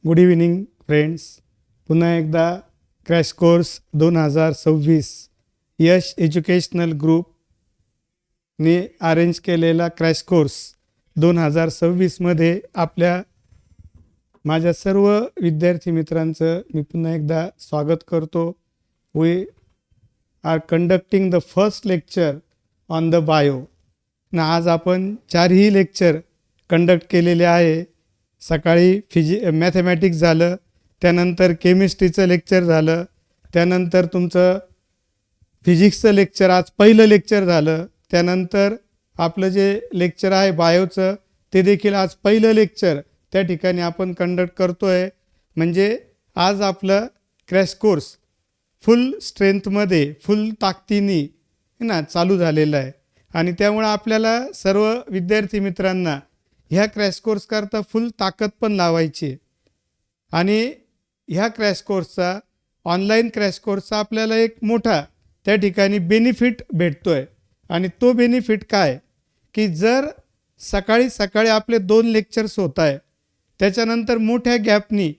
Good evening friends. पुन्हा एकदा crash course 2026 Yash educational ग्रुपने अरेंज केलेला क्रॅश कोर्स 2026मध्ये माझ्या सर्व विद्यार्थी मित्रांचं मी पुन्हा एकदा स्वागत करतो. We are conducting the first lecture on the bio. ना आज आपण 4ही लेक्चर कंडक्ट केलेले आहे. सकाळी मॅथमॅटिक्स झालं, त्यानंतर केमिस्ट्रीचं लेक्चर झालं, त्यानंतर तुमचं फिजिक्सचं लेक्चर आज पहिलं लेक्चर झालं, त्यानंतर आपलं जे लेक्चर आहे बायोचं ते देखील आज पहिलं लेक्चर त्या ठिकाणी आपण कंडक्ट करतो आहे. म्हणजे आज आपलं क्रॅश कोर्स फुल स्ट्रेंथमध्ये फुल ताकदीने ना चालू झालेलं आहे. आणि त्यामुळं आपल्याला सर्व विद्यार्थी मित्रांना ह्या क्रॅश कोर्स करता फुल ताकद पण लावायची आहे. आणि ह्या क्रॅश कोर्सचा ऑनलाईन क्रॅश कोर्सचा आपल्याला एक मोठा त्या ठिकाणी बेनिफिट भेटतो आहे. आणि तो बेनिफिट काय की जर सकाळी आपले 2 लेक्चर्स होत आहे, त्याच्यानंतर मोठ्या गॅपनी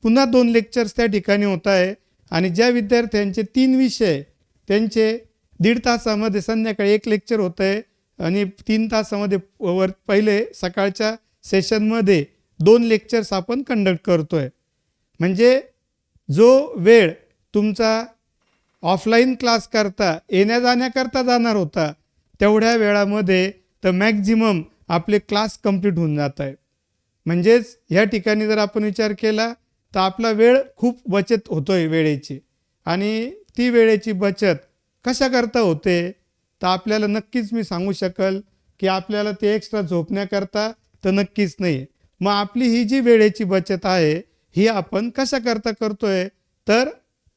पुन्हा 2 लेक्चर्स त्या ठिकाणी होत आहे. आणि ज्या विद्यार्थ्यांचे 3 विषय त्यांचे 1.5 तासामध्ये संध्याकाळी 1 लेक्चर होतं आहे आणि 3 तासामध्ये पहिले सकाळच्या सेशनमध्ये 2 लेक्चर्स आपण कंडक्ट करतो आहे. म्हणजे जो वेळ तुमचा ऑफलाईन क्लास करता येण्या जाण्याकरता जाणार होता तेवढ्या वेळामध्ये तर मॅक्झिमम आपले क्लास कंप्लीट होऊन जात आहे. म्हणजेच ह्या ठिकाणी जर आपण विचार केला तर आपला वेळ खूप बचत होतो आहे वेळेची. आणि ती वेळेची बचत कशा करता होते तर आपल्याला नक्कीच मी सांगू शकल की आपल्याला ते एक्स्ट्रा झोपण्याकरता तर नक्कीच नाही. मग आपली ही जी वेळेची बचत आहे ही आपण कशा करता करतो आहे तर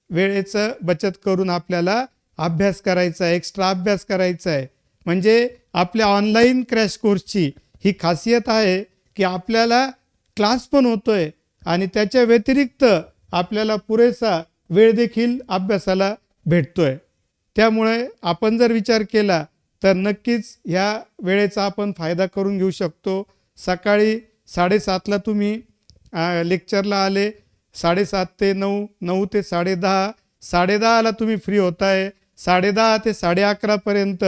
वेळेचं बचत करून आपल्याला अभ्यास करायचा आहे, एक्स्ट्रा अभ्यास करायचा आहे. म्हणजे आपल्या ऑनलाईन क्रॅश कोर्सची ही खासियत आहे की आपल्याला क्लास पण होतो आहे आणि त्याच्या व्यतिरिक्त आपल्याला पुरेसा वेळ देखील अभ्यासाला भेटतो आहे. त्यामुळे आपण जर विचार केला तर नक्कीच ह्या वेळेचा आपण फायदा करून घेऊ शकतो. सकाळी 7:30ला तुम्ही लेक्चरला आले, 7:30 ते 9, 9 ते 10:30, 10:30ला तुम्ही फ्री होताय, 10:30 ते 11:30पर्यंत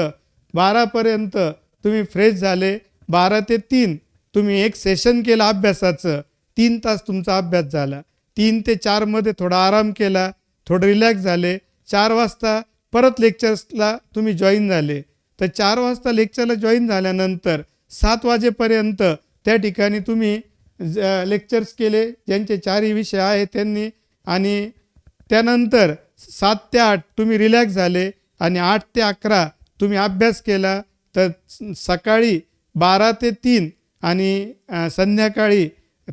12पर्यंत तुम्ही फ्रेश झाले, 12 ते 3 तुम्ही एक सेशन केलं अभ्यासाचं, 3 तास तुमचा अभ्यास झाला. 3 ते 4मध्ये थोडा आराम केला, थोडं रिलॅक्स झाले, 4 वाजता परत लेक्चर्सला तुम्ही जॉईन झाले. तर 4 वाजता लेक्चरला जॉईन झाल्यानंतर 7 वाजेपर्यंत त्या ठिकाणी तुम्ही लेक्चर्स केले ज्यांचे 4ही विषय आहे त्यांनी. आणि त्यानंतर 7 ते 8 तुम्ही रिलॅक्स झाले आणि 8 ते 11 तुम्ही अभ्यास केला. तर सकाळी 12 ते 3 आणि संध्याकाळी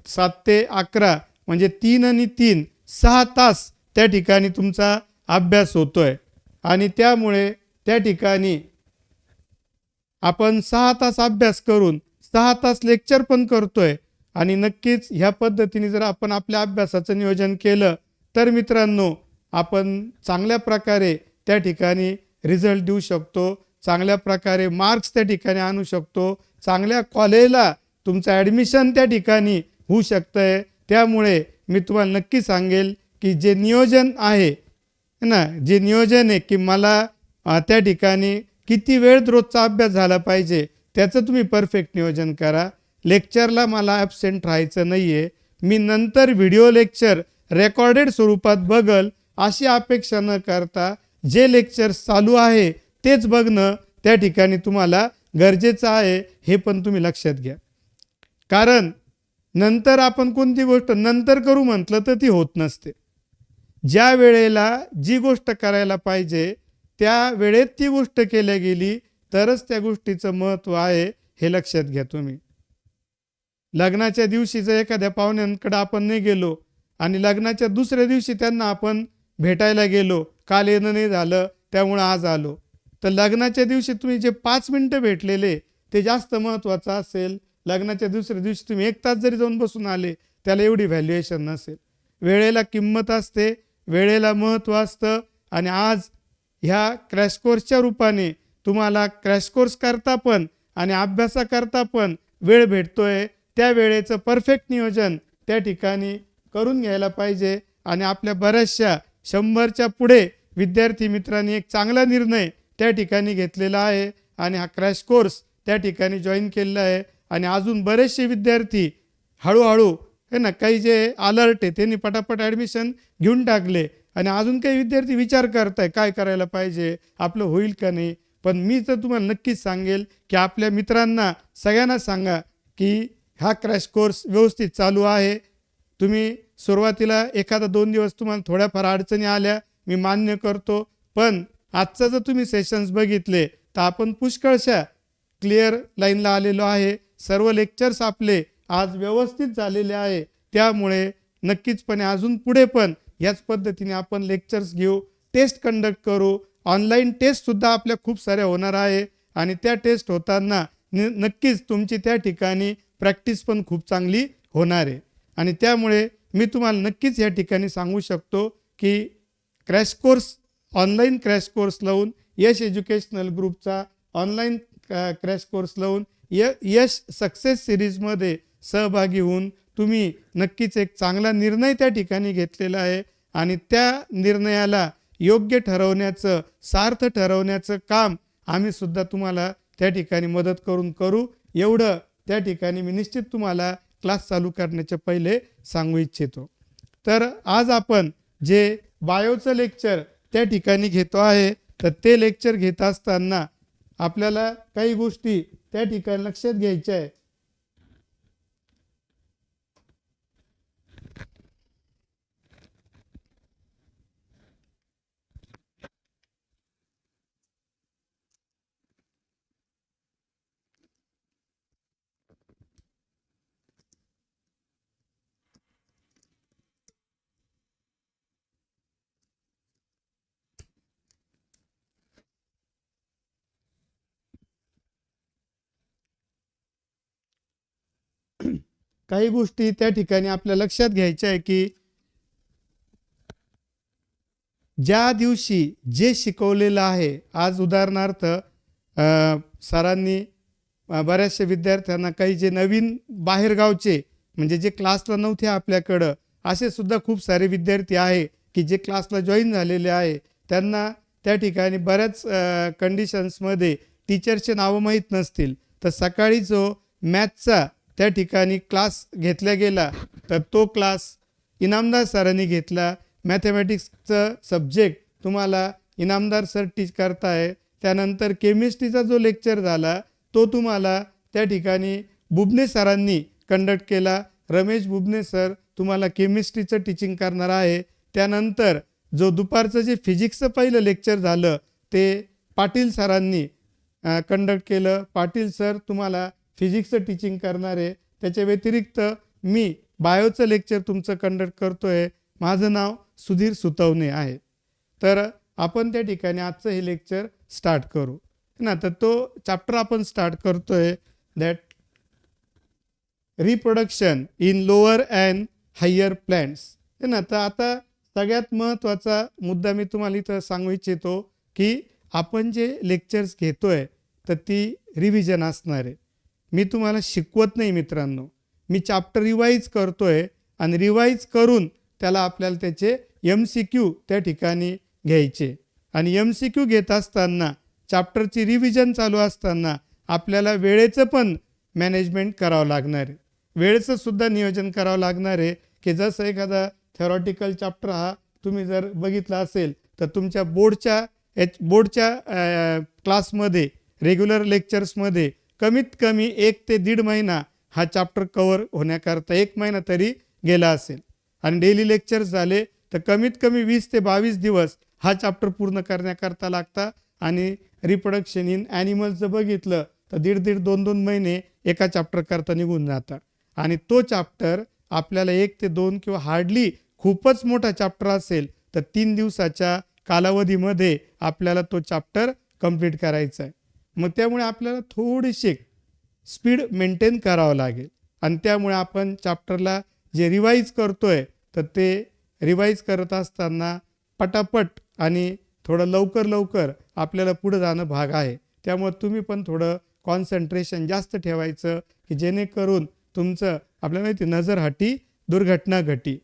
7 ते 11 म्हणजे 3 आणि 3 6 तास त्या ठिकाणी तुमचा अभ्यास होतो आहे. आणि त्यामुळे त्या ठिकाणी आपण 6 तास अभ्यास करून 6 तास लेक्चर पण करतोय. आणि नक्कीच ह्या पद्धतीने जर आपण आपल्या अभ्यासाचं नियोजन केलं तर मित्रांनो आपण चांगल्या प्रकारे त्या ठिकाणी रिझल्ट देऊ शकतो, चांगल्या प्रकारे मार्क्स त्या ठिकाणी आणू शकतो, चांगल्या कॉलेजला तुमचं ॲडमिशन त्या ठिकाणी होऊ शकतं आहे. त्यामुळे मी तुम्हाला नक्की सांगेल की जे नियोजन आहे ना, जे नियोजन आहे की मला त्या ठिकाणी किती वेळ रोजचा अभ्यास झाला पाहिजे त्याचं तुम्ही परफेक्ट नियोजन करा. लेक्चरला मला ॲबसेंट राहायचं नाही आहे. मी नंतर व्हिडिओ लेक्चर रेकॉर्डेड स्वरूपात बघल अशी अपेक्षा न करता जे लेक्चर चालू आहे तेच बघणं त्या ठिकाणी तुम्हाला गरजेचं आहे, हे पण तुम्ही लक्षात घ्या. कारण नंतर आपण कोणती गोष्ट नंतर करू म्हटलं तर ती होत नसते. ज्या वेळेला जी गोष्ट करायला पाहिजे त्या वेळेत ती गोष्ट केल्या गेली तरच त्या गोष्टीचं महत्त्व आहे, हे लक्षात घ्या तुम्ही. लग्नाच्या दिवशी जर एखाद्या पाहुण्यांकडे आपण नाही गेलो आणि लग्नाच्या दुसऱ्या दिवशी त्यांना आपण भेटायला गेलो, काल येणं नाही झालं त्यामुळं आज आलो, तर लग्नाच्या दिवशी तुम्ही जे 5 मिनटं भेटलेले ते जास्त महत्त्वाचं असेल. लग्नाच्या दुसऱ्या दिवशी तुम्ही 1 तास जरी जाऊन बसून आले त्याला एवढी व्हॅल्युएशन नसेल. वेळेला किंमत असते, वेळेला महत्त्व असतं. आणि आज ह्या क्रॅश कोर्सच्या रूपाने तुम्हाला क्रॅश कोर्स करता पण आणि अभ्यासाकरता पण वेळ भेटतोय. त्या वेळेचं परफेक्ट नियोजन त्या ठिकाणी करून घ्यायला पाहिजे. आणि आपल्या बऱ्याचशा 100च्या पुढे विद्यार्थी मित्रांनी एक चांगला निर्णय त्या ठिकाणी घेतलेला आहे आणि हा क्रॅश कोर्स त्या ठिकाणी जॉईन केलेला आहे. आणि अजून बरेचसे विद्यार्थी हळूहळू है ना, काही जे अलर्ट आहे त्यांनी पटापट ॲडमिशन घेऊन टाकले आणि अजून काही विद्यार्थी विचार करताय काय करायला पाहिजे, आपलं होईल का नाही. पण मी तर तुम्हाला नक्कीच सांगेल की आपल्या मित्रांना सगळ्यांना सांगा की हा क्रॅश कोर्स व्यवस्थित चालू आहे. तुम्ही सुरुवातीला एखादा 2 दिवस तुम्हाला थोड्याफार अडचणी आल्या, मी मान्य करतो. पण आजचं जर तुम्ही सेशन्स बघितले तर आपण पुष्कळशा क्लिअर लाईनला आलेलो आहे. सर्व लेक्चर्स आपले आज व्यवस्थित झालेले आहे. त्यामुळे नक्कीचपणे अजून पुढे पण याच पद्धतीने आपण लेक्चर्स घेऊ, टेस्ट कंडक्ट करू. ऑनलाईन टेस्टसुद्धा आपल्या खूप साऱ्या होणार आहे आणि त्या टेस्ट होताना नक्कीच तुमची त्या ठिकाणी प्रॅक्टिस पण खूप चांगली होणार आहे. आणि त्यामुळे मी तुम्हाला नक्कीच या ठिकाणी सांगू शकतो की crash course, online crash course लावून यश एज्युकेशनल ग्रुपचा ऑनलाईन क्रॅश कोर्स लावून यश सक्सेस सिरीजमध्ये सहभागी होऊन तुम्ही नक्कीच एक चांगला निर्णय त्या ठिकाणी घेतलेला आहे. आणि त्या निर्णयाला योग्य ठरवण्याचं, सार्थ ठरवण्याचं काम आम्ही सुद्धा तुम्हाला त्या ठिकाणी मदत करू. एवढं त्या ठिकाणी मी निश्चित तुम्हाला क्लास चालू करण्याच्या पहिले सांगू इच्छितो. तर आज आपण जे बायोचं लेक्चर त्या ठिकाणी घेतो आहे, तर ते लेक्चर घेत असताना आपल्याला काही गोष्टी त्या ठिकाणी लक्षात घ्यायच्या आहे. काही गोष्टी त्या ठिकाणी आपल्या लक्षात घ्यायच्या आहे की ज्या दिवशी जे शिकवलेलं आहे, आज उदाहरणार्थ सरांनी बऱ्याचशा विद्यार्थ्यांना, काही जे नवीन बाहेरगावचे म्हणजे जे क्लासला नव्हते आपल्याकडं, असे सुद्धा खूप सारे विद्यार्थी आहे की जे क्लासला जॉईन झालेले आहे. त्यांना त्या ठिकाणी बऱ्याच कंडिशन्समध्ये टीचरचे नावं माहीत नसतील. तर सकाळी जो मॅथचा त्या ठिकाणी क्लास घेतला गेला तर तो क्लास इनामदार सरांनी घेतला. मॅथमॅटिक्सचं सब्जेक्ट तुम्हाला इनामदार सर टीच करताय. त्यानंतर केमिस्ट्रीचा जो लेक्चर झाला तो तुम्हाला त्या ठिकाणी बुबने सरांनी कंडक्ट केला. रमेश बुबने सर तुम्हाला केमिस्ट्रीचं टीचिंग करणार आहे. त्यानंतर जो दुपारचं जे फिजिक्सचं पहिलं लेक्चर झालं ते पाटील सरांनी कंडक्ट केलं. पाटील सर तुम्हाला फिजिक्सचं टीचिंग करणार आहे. त्याच्या व्यतिरिक्त मी बायोचं लेक्चर तुमचं कंडक्ट करतो आहे. माझं नाव सुधीर सुतवणे आहे. तर आपण त्या ठिकाणी आजचं हे लेक्चर स्टार्ट करू ना. तर तो चॅप्टर आपण स्टार्ट करतो आहे, that reproduction in lower and higher plants है ना. तर आता सगळ्यात महत्त्वाचा मुद्दा मी तुम्हाला इथं सांगू इच्छितो की आपण जे लेक्चर्स घेतोय तर ती रिव्हिजन असणार आहे. मी तुम्हाला शिकवत नाही मित्रांनो, मी चॅप्टर रिवाईज करतोय आणि रिवाईज करून त्याला आपल्याला त्याचे MCQ त्या ठिकाणी घ्यायचे. आणि MCQ घेत असताना चॅप्टरची रिव्हिजन चालू असताना आपल्याला वेळेचं पण मॅनेजमेंट करावं लागणार आहे. वेळेचं सुद्धा नियोजन करावं लागणार आहे की जसं एखादा थेरॉटिकल चॅप्टर हा तुम्ही जर बघितला असेल तर तुमच्या बोर्डच्या क्लासमध्ये रेग्युलर लेक्चर्समध्ये कमीत कमी 1 ते 1.5 महिना हा चॅप्टर कव्हर होण्याकरता 1 महिना तरी गेला असेल. आणि डेली लेक्चर्स झाले तर कमीत कमी 20 ते 22 दिवस हा चॅप्टर पूर्ण करण्याकरता लागता. आणि रिप्रोडक्शन इन ॲनिमल्सचं बघितलं तर 1.5 2 महिने एका चॅप्टर करता निघून जातात. आणि तो चॅप्टर आपल्याला 1 ते 2 किंवा हार्डली खूपच मोठा चॅप्टर असेल तर 3 दिवसाच्या कालावधीमध्ये आपल्याला तो चॅप्टर कंप्लीट करायचा आहे. मग त्यामुळे आपल्याला थोडीशी स्पीड मेंटेन करावं लागेल. आणि त्यामुळे आपण चॅप्टरला जे रिवाईज करतोय तर ते रिवाईज करत असताना पटापट आणि थोडं लवकर आपल्याला पुढे जाणं भाग आहे. त्यामुळे तुम्ही पण थोडं कॉन्सन्ट्रेशन जास्त ठेवायचं की जेणेकरून तुमचं आपल्याला माहिती नजर हटी दुर्घटना घटी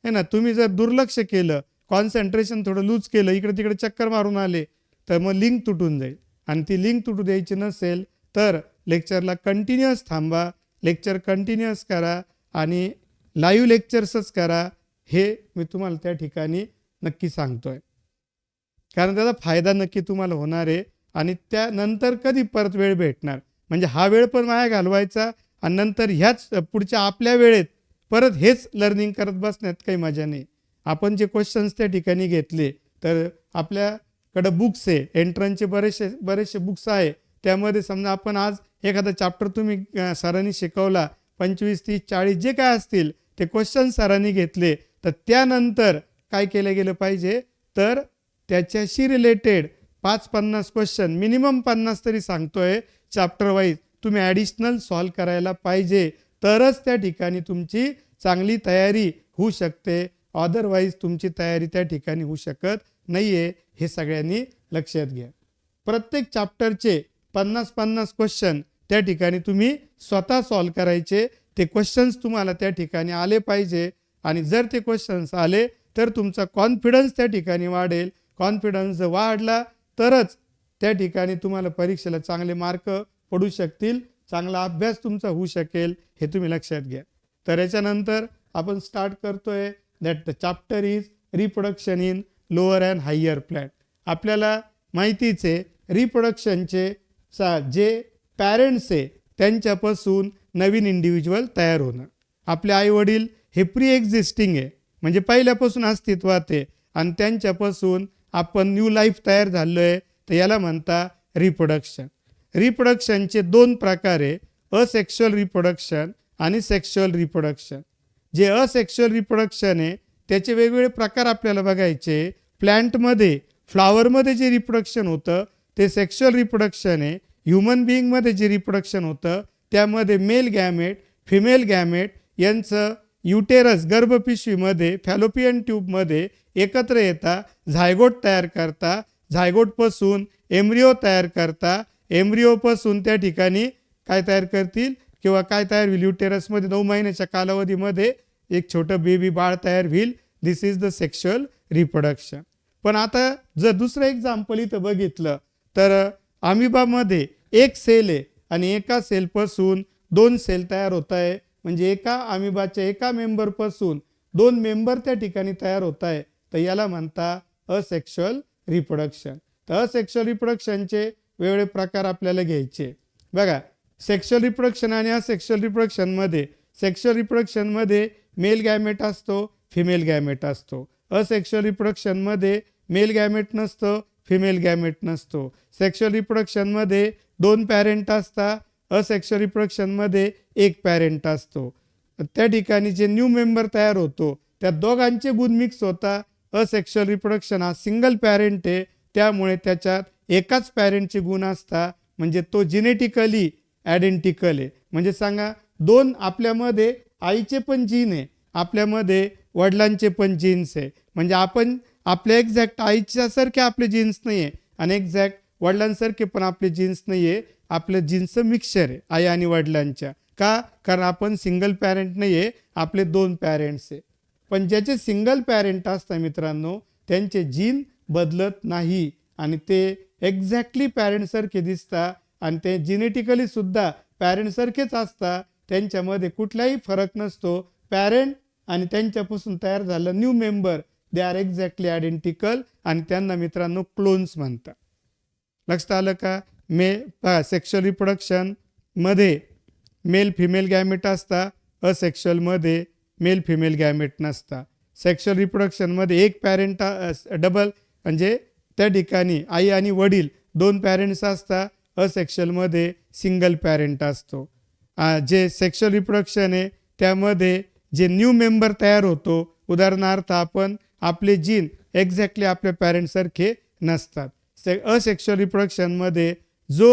है ना. तुम्ही जर दुर्लक्ष केलं, कॉन्सन्ट्रेशन थोडं लूज केलं, इकडे तिकडे चक्कर मारून आले तर मग लिंक तुटून जाईल. आणि ती लिंक तुटू द्यायची नसेल तर लेक्चरला कंटिन्युअस थांबा, लेक्चर कंटिन्युअस करा आणि लाईव्ह लेक्चर्सच करा. हे मी तुम्हाला त्या ठिकाणी नक्की सांगतोय, कारण त्याचा फायदा नक्की तुम्हाला होणार आहे. आणि त्यानंतर कधी परत वेळ भेटणार, म्हणजे हा वेळ पण वाया घालवायचा आणि नंतर ह्याच पुढच्या आपल्या वेळेत परत हेच लर्निंग करत बसण्यात काही मजा नाही. आपण जे क्वेश्चन्स त्या ठिकाणी घेतले तर आपल्याकडं बुक्स आहे, एंट्रन्सचे बरेचसे बुक्स आहे. त्यामध्ये समजा आपण आज एखादा चॅप्टर तुम्ही सरांनी शिकवला 25 30 40 जे काय असतील ते क्वेश्चन सरांनी घेतले तर त्यानंतर काय केलं गेलं पाहिजे तर त्याच्याशी रिलेटेड 5-50 क्वेश्चन मिनिमम 50 तरी सांगतोय चॅप्टर वाईज तुम्ही ॲडिशनल सॉल्व करायला पाहिजे. तरच त्या ठिकाणी तुमची चांगली तयारी होऊ शकते. अदरवाईज तुमची तयारी त्या ठिकाणी होऊ शकत नाही आहे. हे सगळ्यांनी लक्षात घ्या. प्रत्येक चॅप्टरचे 50-50 क्वेश्चन त्या ठिकाणी तुम्ही स्वतः सॉल्व करायचे. ते क्वेश्चन्स तुम्हाला त्या ठिकाणी आले पाहिजे. आणि जर ते क्वेश्चन्स आले तर तुमचा कॉन्फिडन्स त्या ठिकाणी वाढेल. कॉन्फिडन्स जर वाढला तरच त्या ठिकाणी तुम्हाला परीक्षेला चांगले मार्क पडू शकतील, चांगला अभ्यास तुमचा होऊ शकेल. हे तुम्ही लक्षात घ्या. तर याच्यानंतर आपण स्टार्ट करतोय that the chapter is reproduction in lower and higher plant. आपल्याला माहितीच आहे रिप्रोडक्शनचे जे पॅरेंट्स आहे त्यांच्यापासून नवीन इंडिव्हिज्युअल तयार होणं. आपले आईवडील हे प्री एक्झिस्टिंग आहे, म्हणजे पहिल्यापासून अस्तित्वात आहे आणि त्यांच्यापासून आपण न्यू लाईफ तयार झालो आहे, तर याला म्हणता रिप्रोडक्शन. रिप्रोडक्शनचे 2 प्रकार आहे, असेक्शुअल रिप्रोडक्शन आणि सेक्शुअल रिप्रोडक्शन. जे असेक्शुअल रिप्रोडक्शन आहे त्याचे वेगवेगळे प्रकार आपल्याला बघायचे. प्लॅन्टमध्ये फ्लॉवरमध्ये जे रिप्रोडक्शन होतं ते सेक्शुअल रिप्रोडक्शन आहे. ह्युमन बिईंगमध्ये जे रिप्रोडक्शन होतं त्यामध्ये मेल गॅमेट फिमेल गॅमेट यांचं युटेरस गर्भपिशवीमध्ये फॅलोपियन ट्यूबमध्ये एकत्र येता झायगोट तयार करता, झायगोटपासून एम्ब्रिओ तयार करता, एम्ब्रिओपासून त्या ठिकाणी काय तयार करतील किंवा काय तयार होईल युटेरसमध्ये 9 महिन्याच्या कालावधीमध्ये एक छोटं बेबी बाळ तयार होईल. दिस इज द सेक्शुअल रिप्रोडक्शन. पण आता जर दुसरं एक्झाम्पल इथं बघितलं तर अमिबामध्ये एक सेल आहे आणि एका सेलपासून 2 सेल तयार होत आहे, म्हणजे एका अमिबाच्या एका मेंबरपासून 2 मेंबर त्या ठिकाणी तयार होत आहे, तर याला म्हणता असेक्शुअल रिप्रोडक्शन. तर असेक्शुअल रिप्रोडक्शनचे वेगवेगळे प्रकार आपल्याला घ्यायचे. बघा, सेक्शुअल रिप्रोडक्शन आणि असेक्शुअल रिप्रोडक्शनमध्ये सेक्शुअल रिप्रोडक्शनमध्ये मेल गॅमेट असतो, फिमेल गॅमेट असतो. असेक्शुअल रिप्रोडक्शनमध्ये मेल गॅमेट नसतं, फिमेल गॅमेट नसतो. सेक्शुअल रिप्रोडक्शनमध्ये 2 पॅरेंट असतात, असेक्शुअल रिप्रोडक्शनमध्ये 1 पॅरेंट असतो. त्या ठिकाणी जे न्यू मेंबर तयार होतो त्या दोघांचे गुण मिक्स होता. असेक्शुअल रिप्रोडक्शन हा सिंगल पॅरेंट आहे, त्यामुळे त्याच्यात एकाच पॅरेंटचे गुण असतात, म्हणजे तो जेनेटिकली आयडेंटिकल आहे. म्हणजे सांगा 2 आपल्यामध्ये आईचे पण जीन आहे, आपल्यामध्ये वडिलांचे पण जीन्स आहे. म्हणजे आपण आपल्या एक्झॅक्ट आईच्यासारखे आपले जीन्स नाही आहे आणि एक्झॅक्ट वडिलांसारखे पण आपले जीन्स नाही आहे. आपलं जीन्सचं मिक्सचर आहे आई आणि वडिलांच्या. का? कारण आपण सिंगल पॅरेंट नाही आहे, आपले 2 पॅरेंट्स आहे. पण ज्याचे सिंगल पॅरेंट असतात मित्रांनो, त्यांचे जीन बदलत नाही आणि ते एक्झॅक्टली पॅरेंटसारखे दिसतात आणि ते जेनेटिकली सुद्धा पॅरेंटसारखेच असतात. त्यांच्यामध्ये कुठलाही फरक नसतो. पॅरेंट आणि त्यांच्यापासून तयार झालं new member, they are exactly identical आणि त्यांना मित्रांनो क्लोन्स म्हणतात. लक्षात आलं का? सेक्शुअल रिप्रोडक्शनमध्ये मेल फिमेल गॅमेट असतात, असेक्शुअलमध्ये मेल फिमेल गॅमेट नसतात. सेक्शुअल रिप्रोडक्शनमध्ये एक पॅरेंट डबल म्हणजे त्या ठिकाणी आई आणि वडील 2 पॅरेंट्स असतात. असेक्शुअलमध्ये सिंगल पॅरेंट असतो. जे सेक्शुअल रिप्रोडक्शन आहे त्यामध्ये जे न्यू मेंबर तयार होतो, उदाहरणार्थ आपण आपले जीन एक्झॅक्टली आपल्या पॅरेंटसारखे नसतात. असेक्शुअल रिप्रोडक्शनमध्ये जो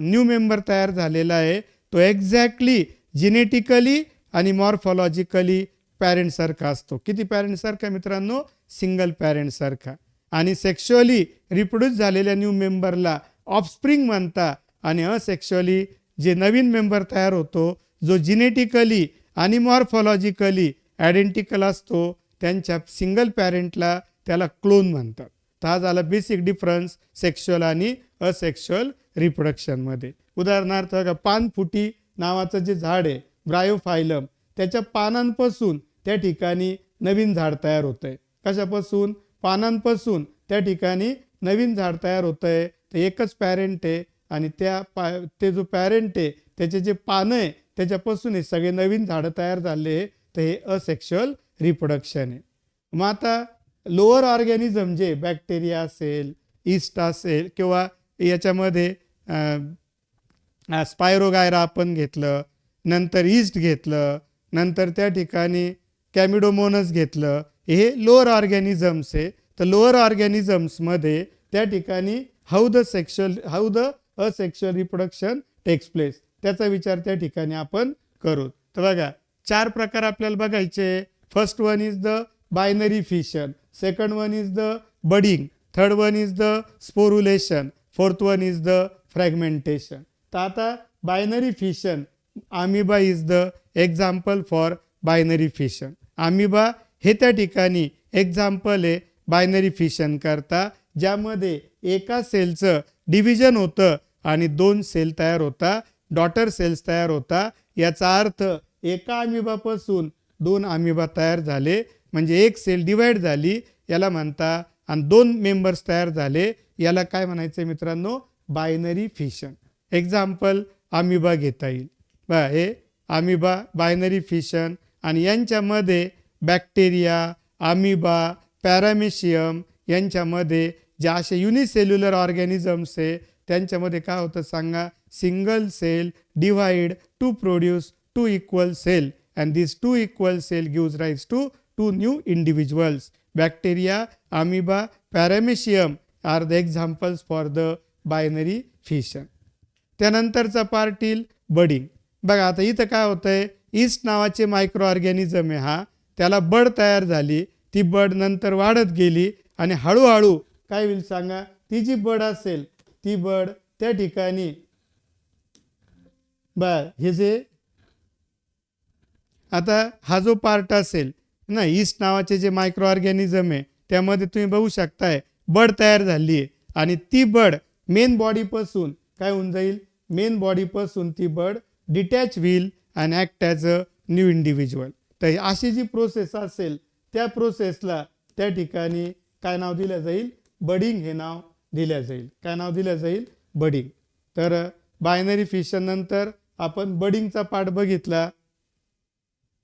न्यू मेंबर तयार झालेला आहे तो एक्झॅक्टली जेनेटिकली आणि मॉर्फॉलॉजिकली पॅरेंटसारखा असतो. किती पॅरेंटसारखा मित्रांनो? सिंगल पॅरेंटसारखा. आणि सेक्शुअली रिप्रोड्यूस झालेल्या न्यू मेंबरला ऑफस्प्रिंग म्हणतात आणि असेक्शुअली जे नवीन मेंबर तयार होतो जो जेनेटिकली आणि मॉर्फॉलॉजिकली आयडेंटिकल असतो त्यांच्या सिंगल पॅरेंटला त्याला क्लोन म्हणतात. तर हा झाला बेसिक डिफरन्स सेक्शुअल आणि असेक्शुअल रिप्रोडक्शनमध्ये. उदाहरणार्थ पानफुटी नावाचं जे झाड आहे ब्रायोफायलम, त्याच्या पानांपासून त्या ठिकाणी नवीन झाड तयार होतं आहे. कशापासून? पानांपासून त्या ठिकाणी नवीन झाड तयार होतं आहे. तर एकच पॅरेंट आहे आणि ते जो पॅरेंट आहे त्याचे जे पानं आहे त्याच्यापासून हे सगळे नवीन झाडं तयार झाले. तर हे असेक्शुअल रिप्रोडक्शन आहे. मग आता लोअर ऑर्गॅनिझम जे बॅक्टेरिया असेल, ईस्ट असेल किंवा याच्यामध्ये स्पायरोगायरा आपण घेतलं, नंतर ईस्ट घेतलं, नंतर त्या ठिकाणी कॅमिडोमोनस घेतलं, हे लोअर ऑर्गॅनिझम्स आहे. तर लोअर ऑर्गॅनिझम्समध्ये त्या ठिकाणी how the asexual reproduction takes place त्याचा विचार त्या ठिकाणी आपण करू. तर बघा 4 प्रकार आपल्याला बघायचे. First one is the binary fission, second one is the budding, third one is the sporulation, fourth one is the fragmentation. तर आता binary fission, amoeba is the example for binary fission. Amoeba हे त्या ठिकाणी example आहे binary fission करता, ज्यामध्ये एका सेलचं division होतं आणि 2 सेल तयार होता, डॉटर सेल्स तयार होता. याचा अर्थ एका अमिबापासून 2 अमिबा तयार झाले, म्हणजे एक सेल डिवाइड झाली याला म्हणता आणि 2 मेंबर्स तयार झाले याला काय म्हणायचं मित्रांनो? Binary fission. एक्झाम्पल अमिबा घेता येईल. हे अमिबा बायनरी फिशन आणि यांच्यामध्ये बॅक्टेरिया, अमिबा, पॅरामेशियम यांच्यामध्ये जे असे युनिसेल्युलर ऑर्गॅनिझम्स आहे त्यांच्यामध्ये काय होतं सांगा? Single cell divide to produce 2 equal cell and these 2 equal cell gives rise to 2 new individuals. Bacteria, amoeba, paramecium are the examples for the binary fission. त्यानंतरचा part येईल बडिंग. बघा आता इथं काय होतंय, ईस्ट नावाचे मायक्रो ऑर्गॅनिझम आहे हा, त्याला बड तयार झाली, ती बड नंतर वाढत गेली आणि हळूहळू काय होईल सांगा? ती जी बड असेल ती बड त्या ठिकाणी हे जे आता हा जो पार्ट असेल ना, ईस्ट नावाचे जे मायक्रो ऑर्गॅनिझम आहे त्यामध्ये तुम्ही बघू शकताय बड तयार झाली आहे आणि ती बड मेन बॉडीपासून काय होऊन जाईल? मेन बॉडीपासून ती बड डिटॅच होईल आणि act as a new individual. तर अशी जी प्रोसेस असेल त्या प्रोसेसला त्या ठिकाणी काय नाव दिलं जाईल? बडिंग हे नाव दिलं जाईल. काय नाव दिलं जाईल? बडिंग. तर बायनरी फिशन नंतर आपण बडिंगचा पार्ट बघितला.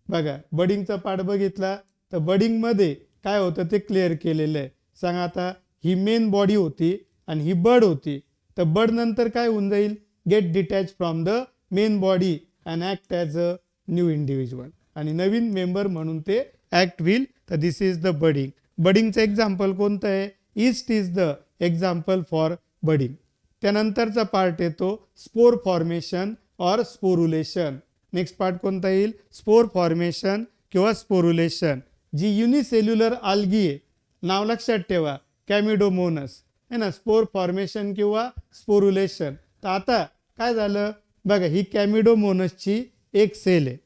बघा बडिंगचा पार्ट बघितला तर बडिंगमध्ये काय होतं ते क्लिअर केलेलं आहे. सांगा आता ही मेन बॉडी होती आणि ही बड होती, तर बड नंतर काय होऊन जाईल? Get detach from the main body and act as a new individual आणि नवीन मेंबर म्हणून ते ॲक्ट होईल. तर दिस इज द बडिंग. बडिंगचं एक्झाम्पल कोणतं आहे? Yeast is the example for budding. त्यानंतरचा पार्ट येतो spore formation or sporulation. Next part कोणता येईल? स्पोर फॉर्मेशन किंवा स्पोरुलेशन. जी युनिसेल्युलर आल्गी आहे, नाव लक्षात ठेवा कॅमिडोमोनस आहे ना, स्पोर फॉर्मेशन किंवा स्पोरुलेशन. तर आता काय झालं बघा, ही कॅमिडोमोनसची एक सेल आहे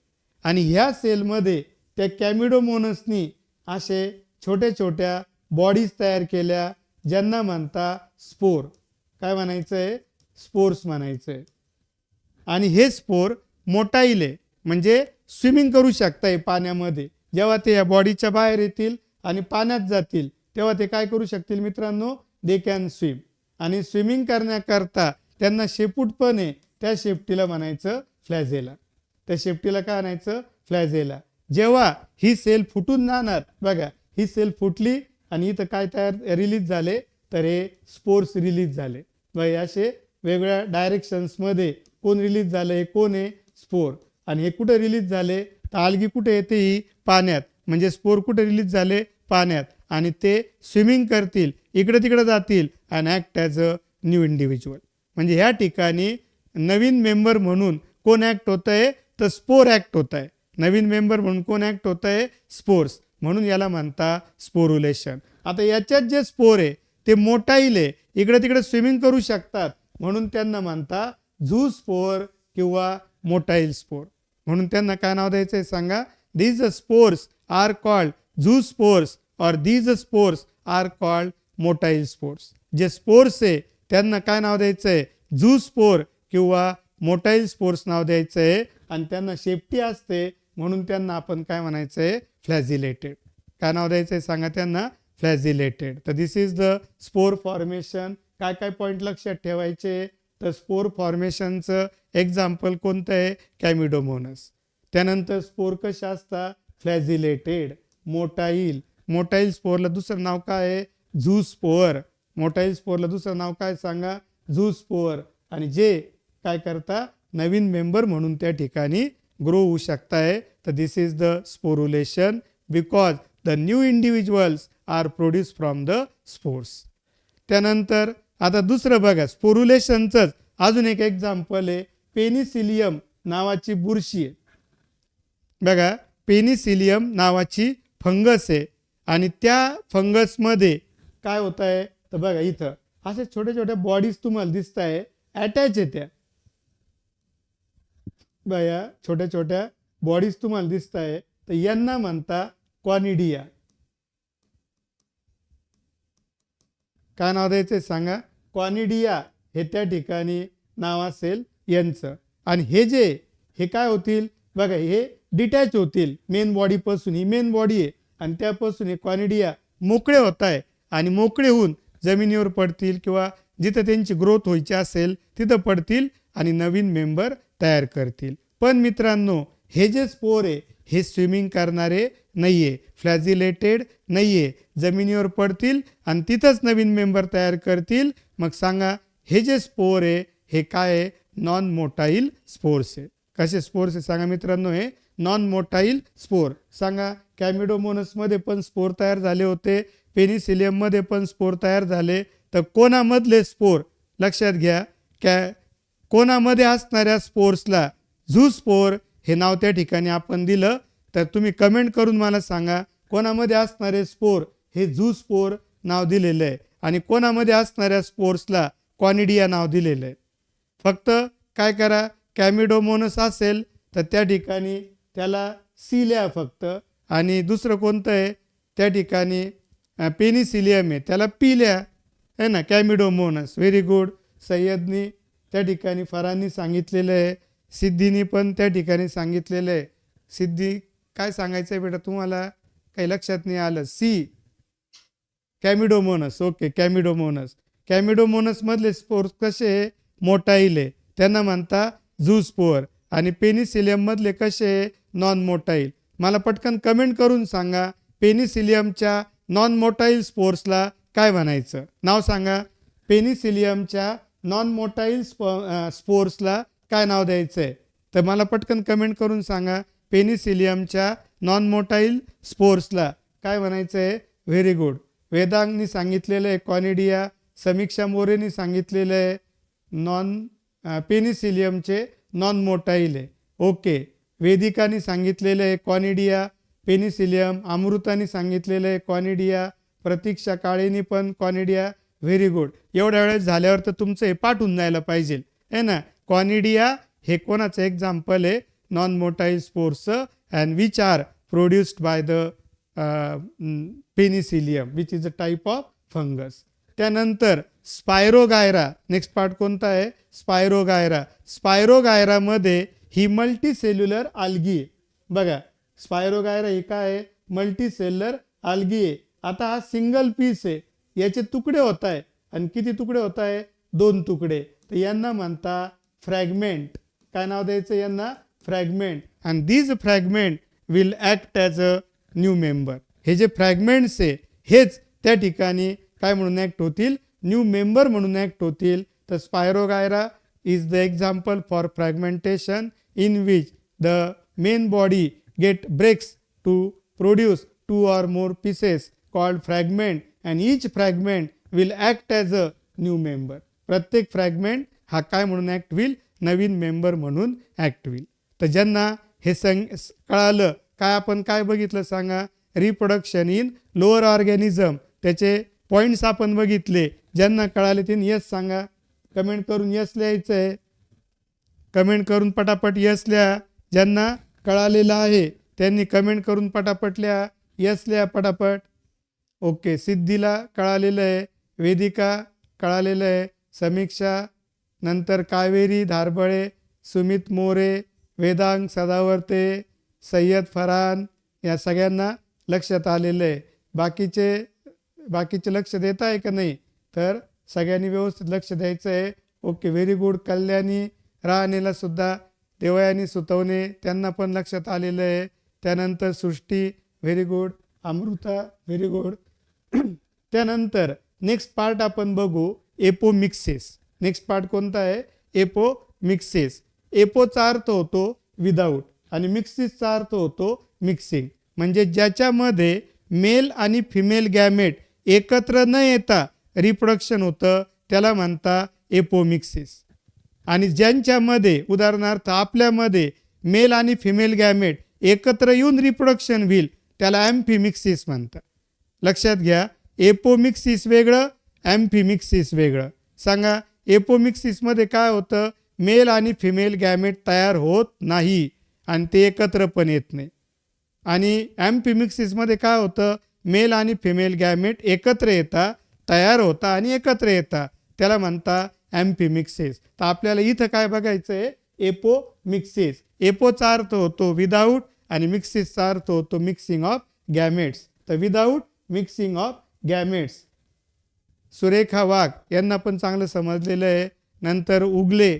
आणि ह्या सेलमध्ये त्या कॅमिडोमोनसनी असे छोट्या छोट्या बॉडीज तयार केल्या, ज्यांना म्हणता स्पोर. काय म्हणायचं आहे? स्पोर्स म्हणायचं आहे. आणि हे स्पोर मोटाईल आहे, म्हणजे स्विमिंग करू शकताय पाण्यामध्ये. जेव्हा ते या बॉडीच्या बाहेर येतील आणि पाण्यात जातील तेव्हा ते काय करू शकतील मित्रांनो? They can swim. आणि स्विमिंग करण्याकरता त्यांना शेपूट पण आहे, त्या शेपटीला म्हणायचं फ्लॅझेला. त्या शेपटीला काय म्हणायचं? फ्लॅझेला. जेव्हा ही सेल फुटून जाणार बघा, ही सेल फुटली आणि इथं काय तयार रिलीज झाले? तर हे स्पोर्स रिलीज झाले. बघा असे वेगवेगळ्या डायरेक्शन्समध्ये कोण रिलीज झाले? कोण आहे? स्पोर. आणि हे कुठे रिलीज झाले? तर आल्गी कुठे येते? ही पाण्यात. म्हणजे स्पोर कुठे रिलीज झाले? पाण्यात. आणि ते स्विमिंग करतील, इकडे तिकडे जातील आणि act as a new individual. म्हणजे ह्या ठिकाणी नवीन मेंबर म्हणून कोण ॲक्ट होत आहे? तर स्पोर ॲक्ट होत आहे. नवीन मेंबर म्हणून कोण ॲक्ट होत आहे? स्पोर्स. म्हणून याला म्हणता स्पोरुलेशन. आता याच्यात जे स्पोर आहे ते मोटाईल आहे, इकडे तिकडे स्विमिंग करू शकतात, म्हणून त्यांना म्हणता झू स्पोर किंवा मोटाईल स्पोर. म्हणून त्यांना काय नाव द्यायचं आहे सांगा? These spores are called zoo spores और these spores are called motile spores. जे स्पोर्स आहे त्यांना काय नाव द्यायचं आहे? झू स्पोर किंवा मोटाईल स्पोर्स नाव द्यायचं आहे. आणि त्यांना शेपटी असते म्हणून त्यांना आपण काय म्हणायचं आहे? फ्लॅझिलेटेड. काय नाव द्यायचं आहे सांगा त्यांना? फ्लॅझिलेटेड. तर this is the spore formation. काय काय पॉईंट लक्षात ठेवायचे? तर स्पोर फॉर्मेशनचं एक्झाम्पल कोणतं आहे? कॅमिडोमोनस. त्यानंतर स्पोर कसे असतात? फ्लॅझिलेटेड, मोटाईल. मोटाईल स्पोरला दुसरं नाव काय आहे? Zoo spore. मोटाईल स्पोरला दुसरं नाव काय सांगा? Zoospore. आणि जे काय करता? नवीन मेंबर म्हणून त्या ठिकाणी ग्रो होऊ शकताय. तर this is the sporulation because the new individuals are produce from the spores. त्यानंतर आता दुसरं बघा, स्पोरुलेशनचंच अजून एक एक्झाम्पल आहे. पेनिसिलियम नावाची बुरशी आहे. बघा, पेनिसिलियम नावाची फंगस आहे आणि त्या फंगसमध्ये काय होत आहे? तर बघा इथं असे छोटे छोटे बॉडीज तुम्हाला दिसत आहे, अटॅच आहे त्या. बघा छोट्या छोट्या बॉडीज तुम्हाला दिसत आहे, तर यांना म्हणता कॉनिडिया. काय नाव द्यायचं सांगा? कॉनिडिया हे त्या ठिकाणी नाव असेल यांचं. आणि हे काय होतील? बघा हे डिटॅच होतील मेन बॉडीपासून. ही मेन बॉडी आहे आणि त्यापासून हे कॉनिडिया मोकळे होत आहे आणि मोकळे होऊन जमिनीवर पडतील किंवा जिथं त्यांची ग्रोथ व्हायची असेल तिथं पडतील आणि नवीन मेंबर तयार करतील. पण मित्रांनो, हे जे स्पोर आहे हे स्विमिंग करणारे नाही आहे, फ्लॅझिलेटेड नाही आहे. जमिनीवर पडतील आणि तिथंच नवीन मेंबर तयार करतील. मग सांगा हे जे स्पोर आहे हे काय आहे? नॉन मोटाईल स्पोर्स आहे. कसे स्पोर्स आहे सांगा मित्रांनो? हे नॉन मोटाईल स्पोर. सांगा कॅमिडोमोनसमध्ये पण स्पोर तयार झाले होते, पेनिसिलियममध्ये पण स्पोर तयार झाले. तर कोणामधले स्पोर? लक्षात घ्या, कोणामध्ये असणाऱ्या स्पोर्सला झू स्पोर हे नाव त्या ठिकाणी आपण दिलं. तर तुम्ही कमेंट करून मला सांगा कोणामध्ये असणारे स्पोर हे झू स्पोर नाव दिलेलं आहे आणि कोणामध्ये असणाऱ्या स्पोर्सला कॉनिडिया नाव दिलेलं आहे. फक्त काय करा, कॅमिडोमोनस असेल तर त्या ठिकाणी त्याला सी लिहा फक्त. आणि दुसरं कोणतं आहे? त्या ठिकाणी पेनिसिलियम आहे, त्याला पी लिहा आहे ना. कॅमिडोमोनस. Very good. सय्यदनी त्या ठिकाणी, फरांनी सांगितलेलं आहे, सिद्धीनी पण त्या ठिकाणी सांगितलेलं आहे. सिद्धी काय सांगायचं आहे बेटा तुम्हाला? काही लक्षात नाही आलं? सी कॅमिडोमोनस. ओके, कॅमिडोमोनस. कॅमिडोमोनसमधले स्पोर्स कसे? मोटाईल आहे, त्यांना म्हणता झू स्पोअर. आणि पेनिसिलियममधले कसे? Non motile. मला पटकन कमेंट करून सांगा पेनिसिलियमच्या नॉन मोटाईल स्पोर्सला काय म्हणायचं? नाव सांगा. पेनिसिलियमच्या नॉन मोटाईल स्पोर्सला काय नाव द्यायचं आहे? तर मला पटकन कमेंट करून सांगा पेनिसिलियमच्या नॉन मोटाईल स्पोर्सला काय म्हणायचं आहे? Very good. वेदांगनी सांगितलेलं आहे कॉनिडिया. समीक्षा मोरेनी सांगितलेलं आहे पेनिसिलियमचे नॉन मोटाईल आहे. ओके. वेदिकानी सांगितलेलं आहे कॉनिडिया. पेनिसिलियम, अमृताने सांगितलेलं आहे कॉनिडिया, प्रतीक्षा काळेनी पण कॉनिडिया. Very good. एवढ्या वेळेस झाल्यावर तर तुमचं हे पाठवून जायला पाहिजे आहे ना. कॉनिडिया हे कोणाचं एक्झाम्पल आहे? Non motile spores and which are produced by the Penicillium which is a type of fungus. त्यानंतर स्पायरोगायरा, नेक्स्ट पार्ट कोणता आहे? स्पायरोगायरा. स्पायरोगायरामध्ये ही मल्टीसेल्युलर आल्गी आहे. बघा स्पायरोगायरा ही काय आहे? मल्टीसेल्युलर आल्गी आहे. आता हा सिंगल पीस आहे, याचे तुकडे होत आहे आणि किती तुकडे होत आहे? 2 तुकडे. तर यांना म्हणता फ्रॅगमेंट. काय नाव द्यायचं यांना? Fragment. And these fragment will act as a new member. हे जे फ्रॅगमेंट्स आहे हेच त्या ठिकाणी काय म्हणून ॲक्ट होतील? न्यू मेंबर म्हणून ॲक्ट होतील. तर spirogyra is the example for fragmentation in which the main body get breaks to produce 2 or more pieces called fragment and each fragment will act as a new member. प्रत्येक fragment हा काय म्हणून act होईल? नवीन member म्हणून act होईल. तर ज्यांना हे कळालं, काय आपण काय बघितलं सांगा? रिप्रोडक्शन इन लोअर ऑर्गॅनिझम, त्याचे पॉईंट्स आपण बघितले. ज्यांना कळाले ते यस सांगा. कमेंट करून यस लिहायचं आहे. कमेंट करून पटापट यस लिहा. ज्यांना कळालेलं आहे त्यांनी कमेंट करून पटापट लिहा. यस लिहा पटापट. ओके. सिद्धीला कळालेलं आहे, वेदिका कळालेलं आहे, समीक्षा, नंतर कावेरी धारबळे, सुमित मोरे, वेदांग सदावर्ते, सय्यद फरहान, या सगळ्यांना लक्षात आलेलं आहे. बाकीचे लक्ष देत आहे का नाही? तर सगळ्यांनी व्यवस्थित लक्ष द्यायचं आहे. ओके. Very good. कल्याणी राहणेला सुद्धा, देवयानी सुतवणे त्यांना पण लक्षात आलेलं आहे. त्यानंतर Srishti, very good. Amruta, very good. त्यानंतर नेक्स्ट पार्ट आपण बघू एपोमिक्सिस. नेक्स्ट पार्ट कोणता आहे? एपोमिक्सिस. एपोचा अर्थ होतो विदाऊट आणि मिक्सिसचा अर्थ होतो मिक्सिंग. म्हणजे ज्याच्यामध्ये मेल आणि फिमेल गॅमेट एकत्र न येता रिप्रोडक्शन होतं त्याला म्हणता एपोमिक्सिस. आणि ज्यांच्यामध्ये उदाहरणार्थ आपल्यामध्ये मेल आणि फिमेल गॅमेट एकत्र येऊन रिप्रोडक्शन होईल त्याला ॲम्फिमिक्सिस म्हणतात. लक्षात घ्या. एपोमिक्सिस वेगळं, ॲम्फिमिक्सिस वेगळं. सांगा एपोमिक्सिसमध्ये काय होतं? मेल आणि फिमेल गॅमेट तयार होत नाही आणि ते एकत्र पण येत नाही. आणि ॲम्फिमिक्सिसमध्ये काय होतं? मेल आणि फिमेल गॅमेट एकत्र येतात, तयार होता आणि एकत्र येतात, त्याला म्हणता ॲम्फिमिक्सिस. तर आपल्याला इथं काय बघायचं आहे? एपोमिक्सिस. एपोचा अर्थ होतो विदाऊट आणि मिक्सिसचा अर्थ होतो मिक्सिंग ऑफ गॅमेट्स. तर without mixing of gametes. Surekha Wagh यांना पण चांगलं समजलेलं आहे. नंतर उगले,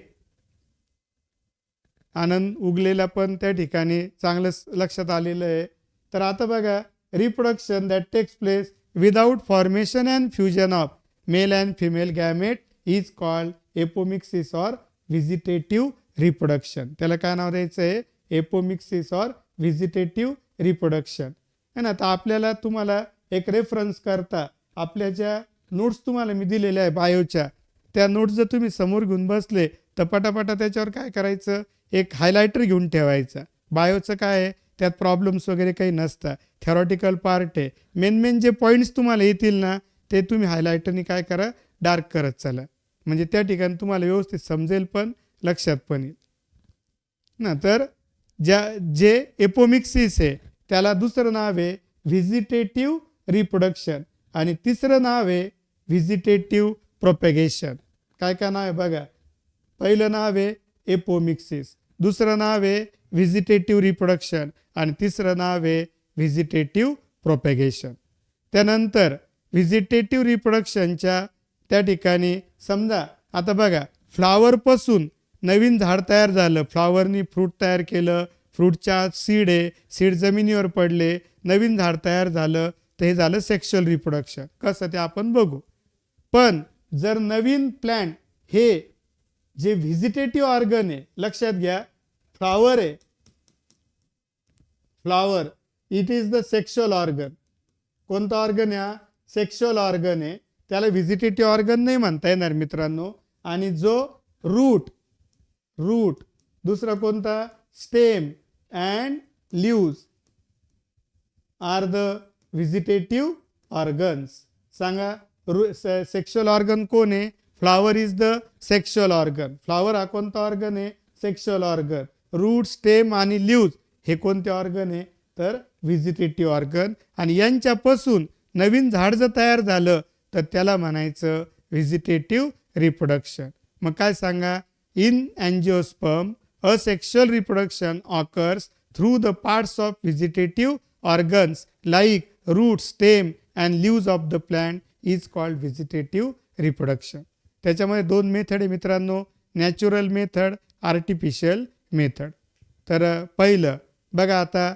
आनंद उगलेला पण त्या ठिकाणी चांगलं लक्षात आलेलं आहे. तर आता बघा reproduction that takes place without formation and fusion of male and female gamete is called apomixis or vegetative reproduction. त्याला काय नाव द्यायचं आहे? एपोमिक्सिस ऑर व्हिजिटेटिव्ह रिप्रोडक्शन आहे ना. तर आपल्याला तुम्हाला एक रेफरन्स करता आपल्या ज्या नोट्स तुम्हाला मी दिलेल्या आहे बायोच्या, त्या नोट्स जर तुम्ही समोर घेऊन बसले तर पटापटा त्याच्यावर काय करायचं? एक हायलायटर घेऊन ठेवायचा. बायोचं काय आहे? त्यात प्रॉब्लेम्स वगैरे काही नसतात, थेरॉटिकल पार्ट आहे. मेन जे पॉईंट्स तुम्हाला येतील ना ते तुम्ही हायलायटरनी काय करा? डार्क करत चला. म्हणजे त्या ठिकाणी तुम्हाला व्यवस्थित समजेल पण लक्षात पण येईल ना. तर जे एपोमिक्सिस आहे त्याला दुसरं नाव आहे व्हिजिटेटिव्ह रिप्रोडक्शन आणि तिसरं नाव आहे व्हिजिटेटिव्ह प्रोपेगेशन. काय काय नाव आहे बघा? पहिलं नाव आहे एपोमिक्सिस, दुसरं नाव आहे व्हिजिटेटिव्ह रिप्रोडक्शन आणि तिसरं नाव आहे व्हिजिटेटिव्ह प्रोपेगेशन. त्यानंतर व्हिजिटेटिव्ह रिप्रोडक्शनच्या त्या ठिकाणी समजा आता बघा फ्लावरपासून नवीन झाड तयार झालं, फ्लावरनी फ्रूट तयार केलं, फ्रूटच्या सीड आहे, सीड जमिनीवर पडले, नवीन झाड तयार झालं, तर हे झालं सेक्शुअल रिप्रोडक्शन. कसं ते आपण बघू. पण जर नवीन प्लॅन्ट हे जे व्हिजिटेटिव्ह ऑर्गन आहे, लक्षात घ्या फ्लावर आहे, flower it is the sexual organ. कोणता ऑर्गन आहे? सेक्शुअल ऑर्गन आहे. त्याला व्हिजिटेटिव्ह ऑर्गन नाही म्हणता येणार मित्रांनो. आणि जो रूट दुसरा कोणता? Stem and leaves. Are the vegetative organs. सांगा सेक्शुअल ऑर्गन कोण आहे? Flower is the sexual organ. Flower हा कोणता ऑर्गन आहे? Sexual organ. रूट, स्टेम आणि लीव्ज हे कोणते ऑर्गन आहे? तर व्हिजिटेटिव्ह ऑर्गन. आणि यांच्यापासून नवीन झाड जर तयार झालं तर त्याला म्हणायचं व्हिजिटेटिव्ह रिप्रोडक्शन. मग काय सांगा? In angiosperm a sexual reproduction occurs through the parts of vegetative organs like root, stem and leaves of the plant is called vegetative reproduction. त्याच्यामध्ये दोन मेथड आहे मित्रांनो, नॅचरल मेथड, आर्टिफिशियल मेथड. तर पहिलं बघा, आता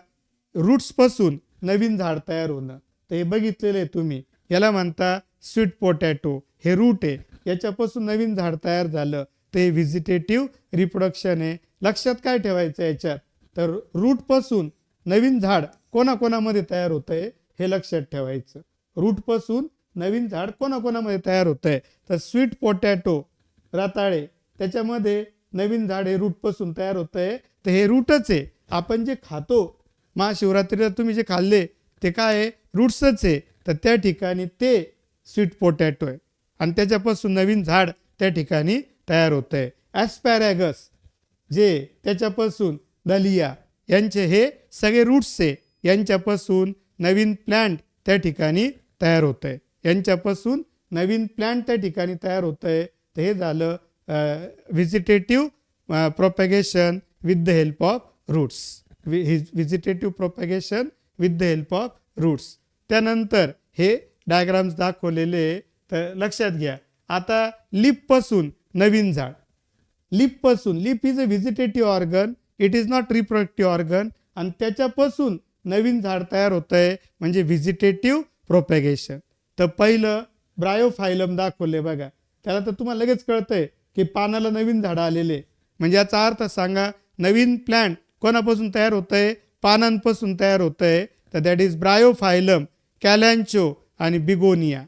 रूट्सपासून नवीन झाड तयार होणं, तर हे बघितलेलं आहे तुम्ही. याला म्हणता स्वीट पोटॅटो. हे रूट आहे, याच्यापासून नवीन झाड तयार झालं ते व्हिजिटेटिव्ह रिप्रोडक्शन आहे. लक्षात काय ठेवायचं याच्यात? तर रूटपासून नवीन झाड कोणाकोणामध्ये तयार होतं आहे हे लक्षात ठेवायचं. रूटपासून नवीन झाड कोणाकोणामध्ये तयार होतं आहे? तर स्वीट पोटॅटो, रताळे, त्याच्यामध्ये नवीन झाड हे रूटपासून तयार होतं आहे. तर हे रूटच आहे. आपण जे खातो महाशिवरात्रीला तुम्ही जे खाल्ले ते काय आहे? रूट्सच आहे. तर त्या ठिकाणी ते स्वीट पोटॅटो आहे आणि त्याच्यापासून नवीन झाड त्या ठिकाणी तयार होतं आहे. ॲस्पॅरॅगस जे त्याच्यापासून दलिया, यांचे हे सगळे रूट्स आहे. यांच्यापासून नवीन प्लांट त्या ठिकाणी तयार होतं आहे. यांच्यापासून नवीन प्लांट त्या ठिकाणी तयार होतं आहे. तर हे झालं vegetative propagation with the help of roots. Vegetative propagation with the help of roots. त्यानंतर हे डायग्राम्स दाखवलेले, तर लक्षात घ्या. आता लीफपासून नवीन झाड, लीफपासून, leaf is a vegetative organ, it is not reproductive organ. आणि त्याच्यापासून नवीन झाड तयार होतं आहे म्हणजे व्हिजिटेटिव्ह प्रोपॅगेशन. तर पहिलं ब्रायोफायलम दाखवले बघा. त्याला तर तुम्हाला लगेच कळतंय की पानाला नवीन झाडं आलेले, म्हणजे याचा अर्थ सांगा नवीन प्लांट कोणापासून तयार होतं आहे? पानांपासून तयार होतं आहे. तर दॅट इज ब्रायोफायलम, कॅलॅन्चो आणि बिगोनिया.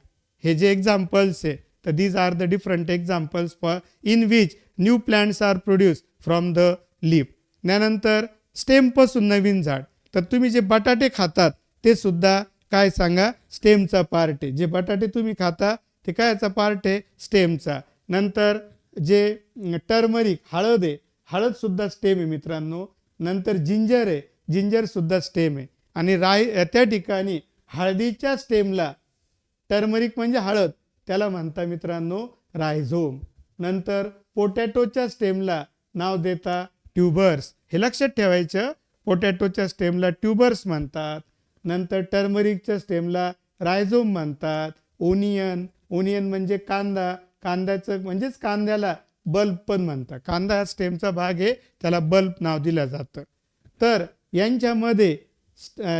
हे जे एक्झाम्पल्स आहे, तर these are the different examples for in which new plants are produce from the leaf. त्यानंतर स्टेमपासून नवीन झाड, तर तुम्ही जे बटाटे खातात ते सुद्धा काय सांगा? स्टेमचा पार्ट आहे. जे बटाटे तुम्ही खाता ते कायचा पार्ट आहे? स्टेमचा. नंतर जे टर्मरिक, हळद आहे, हळद सुद्धा स्टेम आहे मित्रांनो. नंतर जिंजर आहे, जिंजर सुद्धा स्टेम आहे. आणि त्या ठिकाणी हळदीच्या स्टेमला, टर्मरिक म्हणजे हळद, त्याला म्हणता मित्रांनो रायझोम. नंतर पोटॅटोच्या स्टेमला नाव देता ट्यूबर्स. हे लक्षात ठेवायचं, पोटॅटोच्या स्टेमला ट्यूबर्स म्हणतात. नंतर टर्मरिकच्या स्टेमला रायझोम म्हणतात. ओनियन, ओनियन म्हणजे कांदा, कांद्याचं म्हणजेच कांद्याला बल्ब पण म्हणतात. कांदा हा स्टेमचा भाग आहे, त्याला बल्ब नाव दिलं जातं. तर यांच्यामध्ये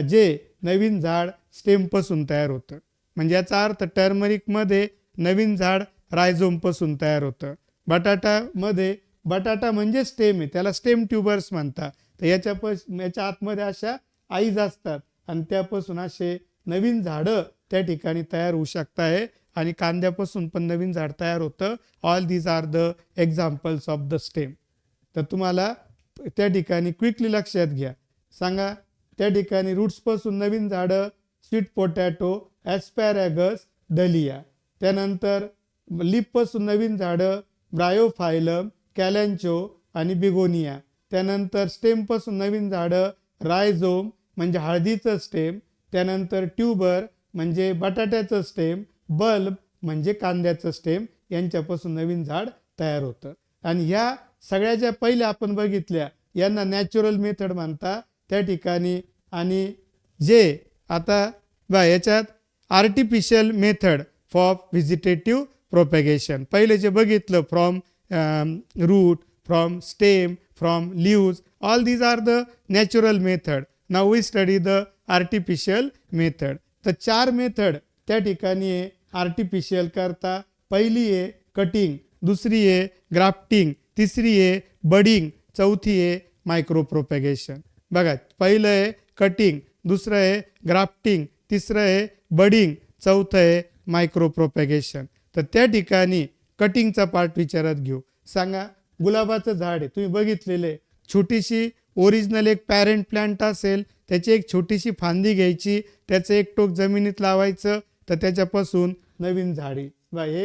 जे नवीन झाड स्टेमपासून तयार होतं, म्हणजे याचा अर्थ टर्मरिकमध्ये नवीन झाड रायझोमपासून तयार होतं. बटाटामध्ये, बटाटा म्हणजे स्टेम आहे, त्याला स्टेम ट्यूबर्स म्हणतात. तर याच्या आतमध्ये अशा आईज असतात आणि त्यापासून असे नवीन झाडं त्या ठिकाणी तयार होऊ शकत आहे. आणि कांद्यापासून पण नवीन झाड तयार होतं. All these are the examples of the stem. तर तुम्हाला त्या ठिकाणी क्विकली लक्षात घ्या. सांगा त्या ठिकाणी रूट्सपासून नवीन झाडं स्वीट पोटॅटो, ॲस्पॅरॅगस, दलिया. त्यानंतर लीफपासून नवीन झाडं ब्रायोफायलम, कॅलॅन्चो आणि बिगोनिया. त्यानंतर स्टेमपासून नवीन झाडं रायझोम म्हणजे हळदीचं स्टेम. त्यानंतर ट्यूबर म्हणजे बटाट्याचं स्टेम, बल्ब म्हणजे कांद्याचं स्टेम. यांच्यापासून नवीन झाड तयार होतं. आणि ह्या सगळ्या ज्या पहिल्या आपण बघितल्या यांना नॅचरल मेथड म्हणतात त्या ठिकाणी. आणि जे आता याच्यात artificial method for vegetative propagation, पहिले जे बघितलं from root, from stem, from leaves, all these are the natural method. Now we study the artificial method. तर 4 मेथड त्या ठिकाणी आहे आर्टिफिशियल करता. पहिली आहे कटिंग, दुसरी आहे ग्राफ्टिंग, तिसरी आहे बडिंग, चौथी आहे मायक्रो प्रोपॅगेशन. बघा, पहिलं आहे कटिंग, दुसरं आहे ग्राफ्टिंग, तिसरं आहे बडिंग, चौथं आहे मायक्रो प्रोपॅगेशन. तर त्या ठिकाणी कटिंगचा पार्ट विचारात घेऊ. सांगा गुलाबाचं झाड आहे, तुम्ही बघितलेलं आहे, छोटीशी ओरिजिनल एक पॅरेंट प्लांट असेल, त्याची एक छोटीशी फांदी घ्यायची, त्याचं एक टोक जमिनीत लावायचं, तर त्याच्यापासून नवीन झाडी बा हे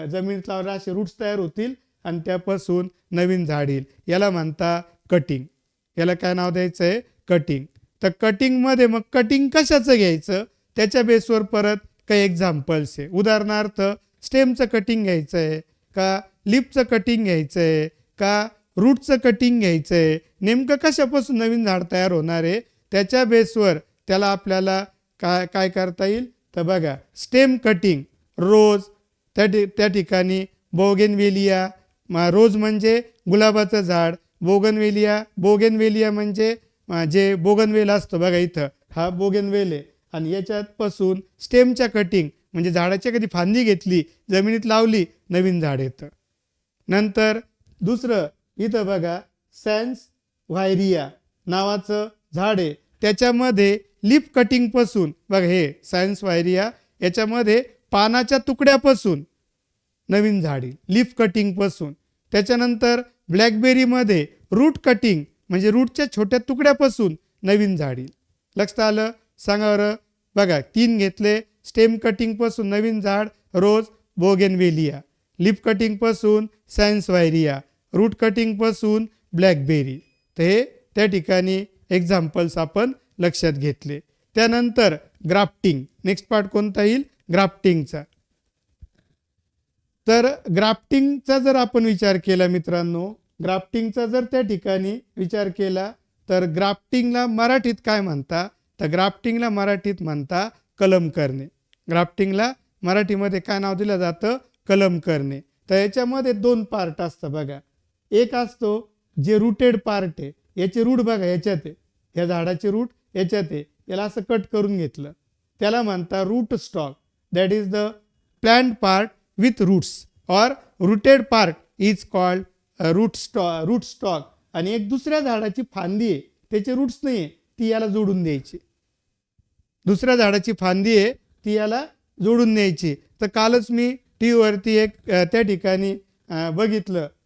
जमिनीत लावला असे रूट्स तयार होतील आणि त्यापासून नवीन झाड येईल. याला म्हणता कटिंग. याला काय नाव द्यायचं आहे? कटिंग. तर कटिंगमध्ये मग कटिंग कशाचं घ्यायचं त्याच्या बेसवर परत काही एक्झाम्पल्स आहे. उदाहरणार्थ स्टेमचं कटिंग घ्यायचं आहे का, लिपचं कटिंग घ्यायचं आहे का, रूटचं कटिंग घ्यायचं आहे, नेमकं कशापासून नवीन झाड तयार होणार आहे त्याच्या बेसवर त्याला आपल्याला काय काय करता येईल. तर बघा स्टेम कटिंग रोज, त्या ठिकाणी बोगेनवेलिया. रोज म्हणजे गुलाबाचं झाड, बोगेनवेलिया म्हणजे जे बोगनवेल असतो बघा इथं हा बोगनवेल आहे आणि याच्यापासून स्टेमच्या कटिंग म्हणजे झाडाची कधी फांदी घेतली जमिनीत लावली नवीन झाड येतं. नंतर दुसरं इथं बघा सॅन्स व्हायरिया नावाचं झाड आहे, त्याच्यामध्ये लिप कटिंगपासून बघा हे सॅन्स व्हायरिया याच्यामध्ये पानाच्या तुकड्यापासून नवीन झाडी लिफ कटिंगपासून. त्याच्यानंतर ब्लॅकबेरीमध्ये रूट कटिंग म्हणजे रूटच्या छोट्या तुकड्यापासून नवीन झाडी. लक्षात आलं? सांगा बरं. बघा 3 घेतले. स्टेम कटिंगपासून नवीन झाड रोज bougainvillea, lip कटिंगपासून sans व्हायरिया, route कटिंगपासून blackberry. तर हे त्या ठिकाणी एक्झाम्पल्स आपण लक्षात घेतले. त्यानंतर ग्राफ्टिंग. नेक्स्ट पार्ट कोणता येईल? ग्राफ्टिंगचा. तर ग्राफ्टिंगचा जर आपण विचार केला मित्रांनो, ग्राफ्टिंगचा जर त्या ठिकाणी विचार केला तर ग्राफ्टिंगला मराठीत काय म्हणता? तर ग्राफ्टिंगला मराठीत म्हणता कलम करणे. ग्राफ्टिंगला मराठीमध्ये काय नाव दिलं जातं? कलम करणे. तर याच्यामध्ये 2 पार्ट असतं बघा. एक असतो जे रूटेड पार्ट आहे, याचे रूट बघा याच्यात आहे, ह्या झाडाचे रूट याच्यात आहे, याला असं कट करून घेतलं त्याला म्हणता root stock. That is the plant part with roots और rooted part is called root stock. आणि एक दुसऱ्या झाडाची फांदी आहे त्याचे रूट्स नाही आहे ती याला जोडून द्यायची. दुसऱ्या झाडाची फांदी आहे ती याला जोडून द्यायची. तर कालच मी टी वरती एक त्या ठिकाणी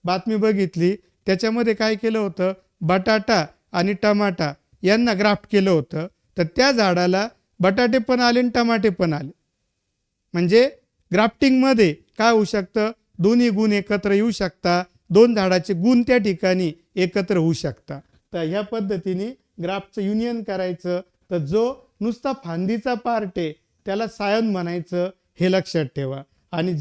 बातमी बघितली. त्याच्यामध्ये काय केलं होतं, बटाटा आणि टमाटा यांना ग्राफ्ट केलं होतं. तर त्या झाडाला बटाटे पण आले आणि टमाटे पण आले. म्हणजे ग्राफ्टिंगमध्ये काय होऊ शकतं, दोन्ही गुण एकत्र येऊ शकता, 2 झाडाचे गुण त्या ठिकाणी एकत्र होऊ शकता. तर ह्या पद्धतीने ग्राफ्टचं युनियन करायचं. तर जो नुसता फांदीचा पार्ट आहे त्याला सायन म्हणायचं हे लक्षात ठेवा. आणि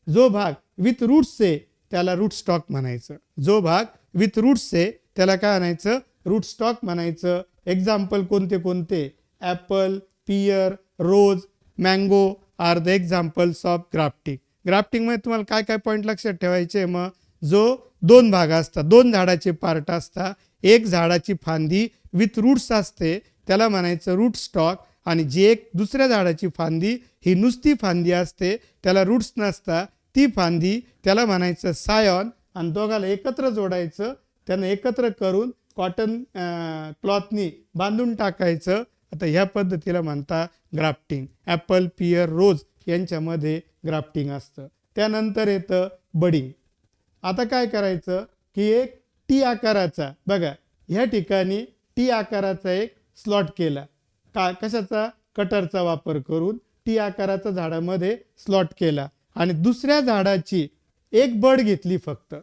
जो भाग विथ रूट्स आहे त्याला रूट स्टॉक म्हणायचं. जो भाग विथ रूट्स आहे त्याला काय म्हणायचं? रूट स्टॉक म्हणायचं. एक्झाम्पल कोणते कोणते? Apple, pear, rose, mango are the examples of grafting. ग्राफ्टिंगमध्ये तुम्हाला काय काय पॉईंट लक्षात ठेवायचे? मग जो 2 भाग असतात, 2 झाडाचे पार्ट असतात, एक झाडाची फांदी विथ रूट्स असते त्याला म्हणायचं रूट स्टॉक. आणि जी एक दुसऱ्या झाडाची फांदी ही नुसती फांदी असते त्याला रूट्स नसतात, ती फांदी त्याला म्हणायचं सायॉन. आणि दोघाला एकत्र जोडायचं, त्यांना एकत्र करून कॉटन क्लॉथनी बांधून टाकायचं. आता ह्या पद्धतीला म्हणता ग्राफ्टिंग. ॲपल, पियर, रोज यांच्यामध्ये ग्राफ्टिंग असतं. त्यानंतर येतं बडिंग. आता काय करायचं की एक टी आकाराचा बघा ह्या ठिकाणी टी आकाराचा एक स्लॉट केला. कशाचा? कटरचा वापर करून टी आकाराचा झाडामध्ये स्लॉट केला. आणि दुसऱ्या झाडाची एक बड घेतली, फक्त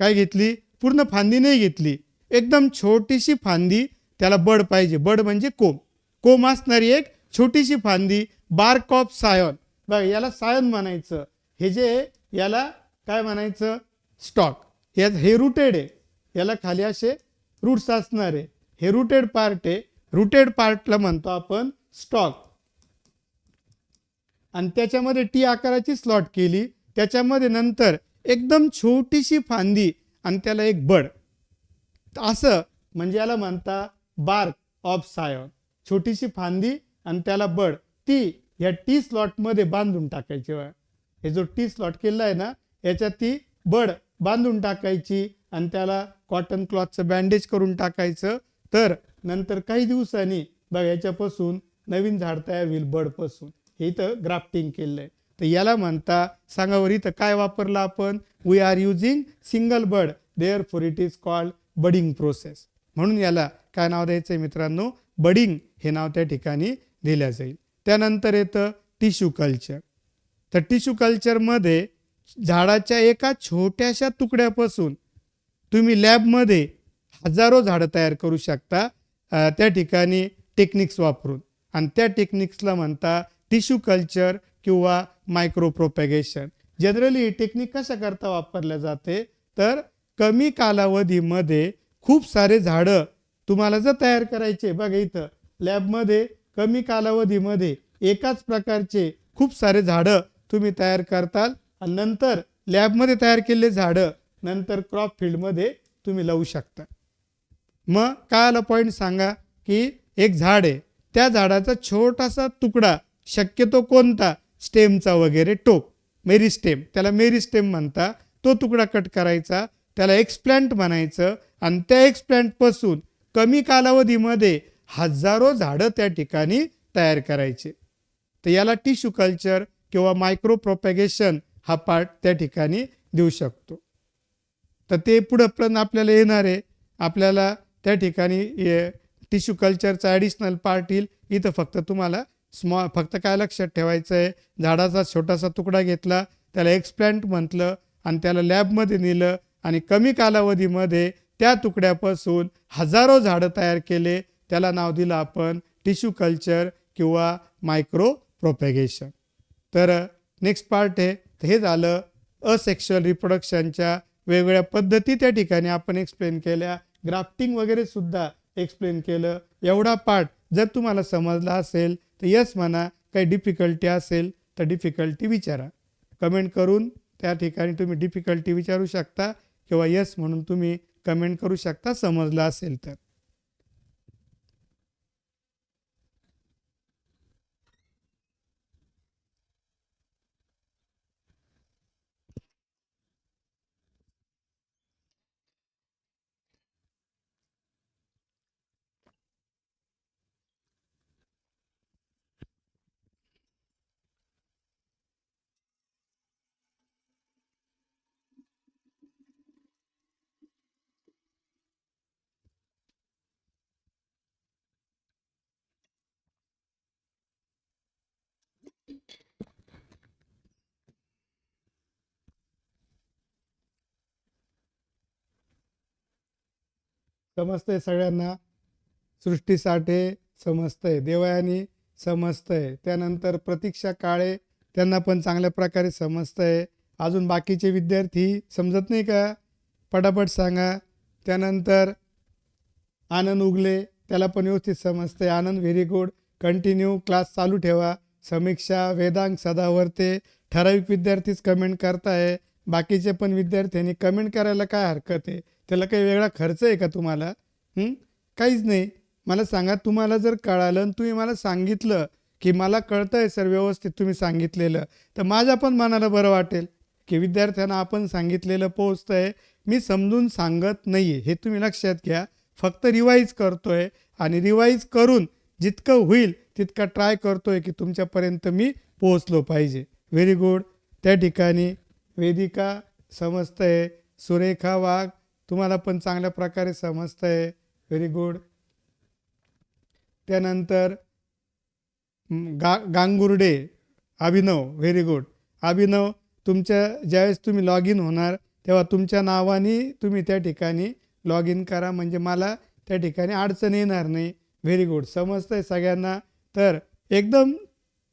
काय घेतली? पूर्ण फांदी नाही घेतली, एकदम छोटीशी फांदी. त्याला बड पाहिजे. बड म्हणजे कोंब असणारी एक छोटीशी फांदी. Bark of scion. बघा याला सायन म्हणायचं. हे जे याला काय म्हणायचं? स्टॉक. हे रूटेड आहे, याला खाली असे रूट्स असणार आहे. हे रूटेड पार्ट आहे. रूटेड पार्टला म्हणतो आपण स्टॉक. आणि त्याच्यामध्ये टी आकाराची स्लॉट केली, त्याच्यामध्ये नंतर एकदम छोटीशी फांदी आणि त्याला एक बड. असं म्हणजे याला म्हणता बार्क ऑफ सायन. छोटीशी फांदी आणि त्याला बड, ती ह्या टी स्लॉटमध्ये बांधून टाकायची. हे जो टी स्लॉट केला आहे ना याच्यात ती बड बांधून टाकायची आणि त्याला कॉटन क्लॉथचं बँडेज करून टाकायचं. तर नंतर काही दिवसांनी बघा याच्यापासून नवीन झाड तयार होईल बडपासून. हे इथं ग्राफ्टिंग केलं आहे. तर याला म्हणता सांगावर इथं काय वापरलं आपण? We are using single bud, therefore it is called budding process. म्हणून याला काय नाव द्यायचं आहे मित्रांनो, बडिंग हे नाव त्या ठिकाणी दिलं जाईल. त्यानंतर येतं टिश्यू कल्चर. तर टिश्यू कल्चरमध्ये झाडाच्या एका छोट्याशा तुकड्यापासून तुम्ही लॅबमध्ये हजारो झाडं तयार करू शकता त्या ठिकाणी टेक्निक्स वापरून. आणि त्या टेक्निक्सला म्हणता टिश्यू कल्चर किंवा मायक्रो प्रोपॅगेशन. जनरली ही टेक्निक कशा करता वापरल्या जाते, तर कमी कालावधीमध्ये खूप सारे झाडं तुम्हाला जर तयार करायचे, बघा इथं लॅबमध्ये कमी कालावधीमध्ये एकाच प्रकारचे खूप सारे झाडं तुम्ही तयार करताल आणि नंतर लॅबमध्ये तयार केलेले झाडं नंतर क्रॉप फील्डमध्ये तुम्ही लावू शकता. मग काय आला पॉईंट सांगा, की एक झाड आहे, त्या झाडाचा छोटासा तुकडा, शक्यतो कोणता, स्टेमचा वगैरे टोक, मेरिस्टेम, त्याला मेरिस्टेम म्हणता, तो तुकडा कट करायचा, त्याला एक्सप्लांट म्हणायचं आणि त्या एक्सप्लांटपासून कमी कालावधीमध्ये हजारो झाडं त्या ठिकाणी तयार करायचे. तर याला टिश्यू कल्चर किंवा मायक्रो प्रोपॅगेशन हा पार्ट त्या ठिकाणी देऊ शकतो. तर ते पुढं पण आपल्याला येणार आहे. आपल्याला त्या ठिकाणी टिश्यू कल्चरचा ॲडिशनल पार्ट येईल. इथं फक्त तुम्हाला फक्त काय लक्षात ठेवायचं आहे, झाडाचा छोटासा तुकडा घेतला, त्याला एक्सप्लांट म्हटलं आणि त्याला लॅबमध्ये नेलं आणि कमी कालावधीमध्ये त्या तुकड्यापासून हजारो झाडं तयार केले, त्याला नाव दिलं आपण टिश्यू कल्चर किंवा मायक्रो प्रोपॅगेशन. तर नेक्स्ट पार्ट आहे, हे झालं असेक्शुअल रिप्रोडक्शनच्या वेगवेगळ्या पद्धती त्या ठिकाणी आपण एक्सप्लेन केल्या, ग्राफ्टिंग वगैरे सुद्धा एक्सप्लेन केलं. एवढा पार्ट जर तुम्हाला समजला असेल तर यस म्हणा, काही डिफिकल्टी असेल तर डिफिकल्टी विचारा. कमेंट करून त्या ठिकाणी तुम्ही डिफिकल्टी विचारू शकता किंवा यस म्हणून तुम्ही कमेंट करू शकता समजलं असेल तर. समजतंय सगळ्यांना? सृष्टी साठे समजतंय, देवयानी समजतंय, त्यानंतर प्रतीक्षा काळे त्यांना पण चांगल्या प्रकारे समजतंय. अजून बाकीचे विद्यार्थी समजत नाही का? पटापट सांगा. त्यानंतर आनंद उगले, त्याला पण व्यवस्थित समजतंय. आनंद व्हेरी गुड, कंटिन्यू क्लास चालू ठेवा. समीक्षा, वेदांग सदावर्ते, ठराविक विद्यार्थीच कमेंट करताय, बाकीचे पण विद्यार्थ्यांनी कमेंट करायला काय हरकत आहे? त्याला काही वेगळा खर्च आहे का तुम्हाला? काहीच नाही. मला सांगा, तुम्हाला जर कळालं आणि तुम्ही मला सांगितलं की मला कळतंय सर व्यवस्थित तुम्ही सांगितलेलं, तर माझ्या पण मनाला बरं वाटेल की विद्यार्थ्यांना आपण सांगितलेलं पोहोचतंय. मी समजून सांगत नाही आहे हे तुम्ही लक्षात घ्या, फक्त रिवाईज करतोय आणि रिवाईज करून जितकं होईल तितका ट्राय करतोय की तुमच्यापर्यंत मी पोहोचलो पाहिजे. Very good. त्या ठिकाणी वेदिका समजतंय, सुरेखा वाघ तुम्हाला पण चांगल्या प्रकारे समजतंय. Very good. त्यानंतर गांगुर्डे अभिनव, व्हेरी गुड. अभिनव, तुमच्या ज्यावेळेस तुम्ही लॉग इन होणार तेव्हा तुमच्या नावाने तुम्ही त्या ठिकाणी लॉग इन करा, म्हणजे मला त्या ठिकाणी अडचण येणार नाही. Very good. समजतंय सगळ्यांना? तर एकदम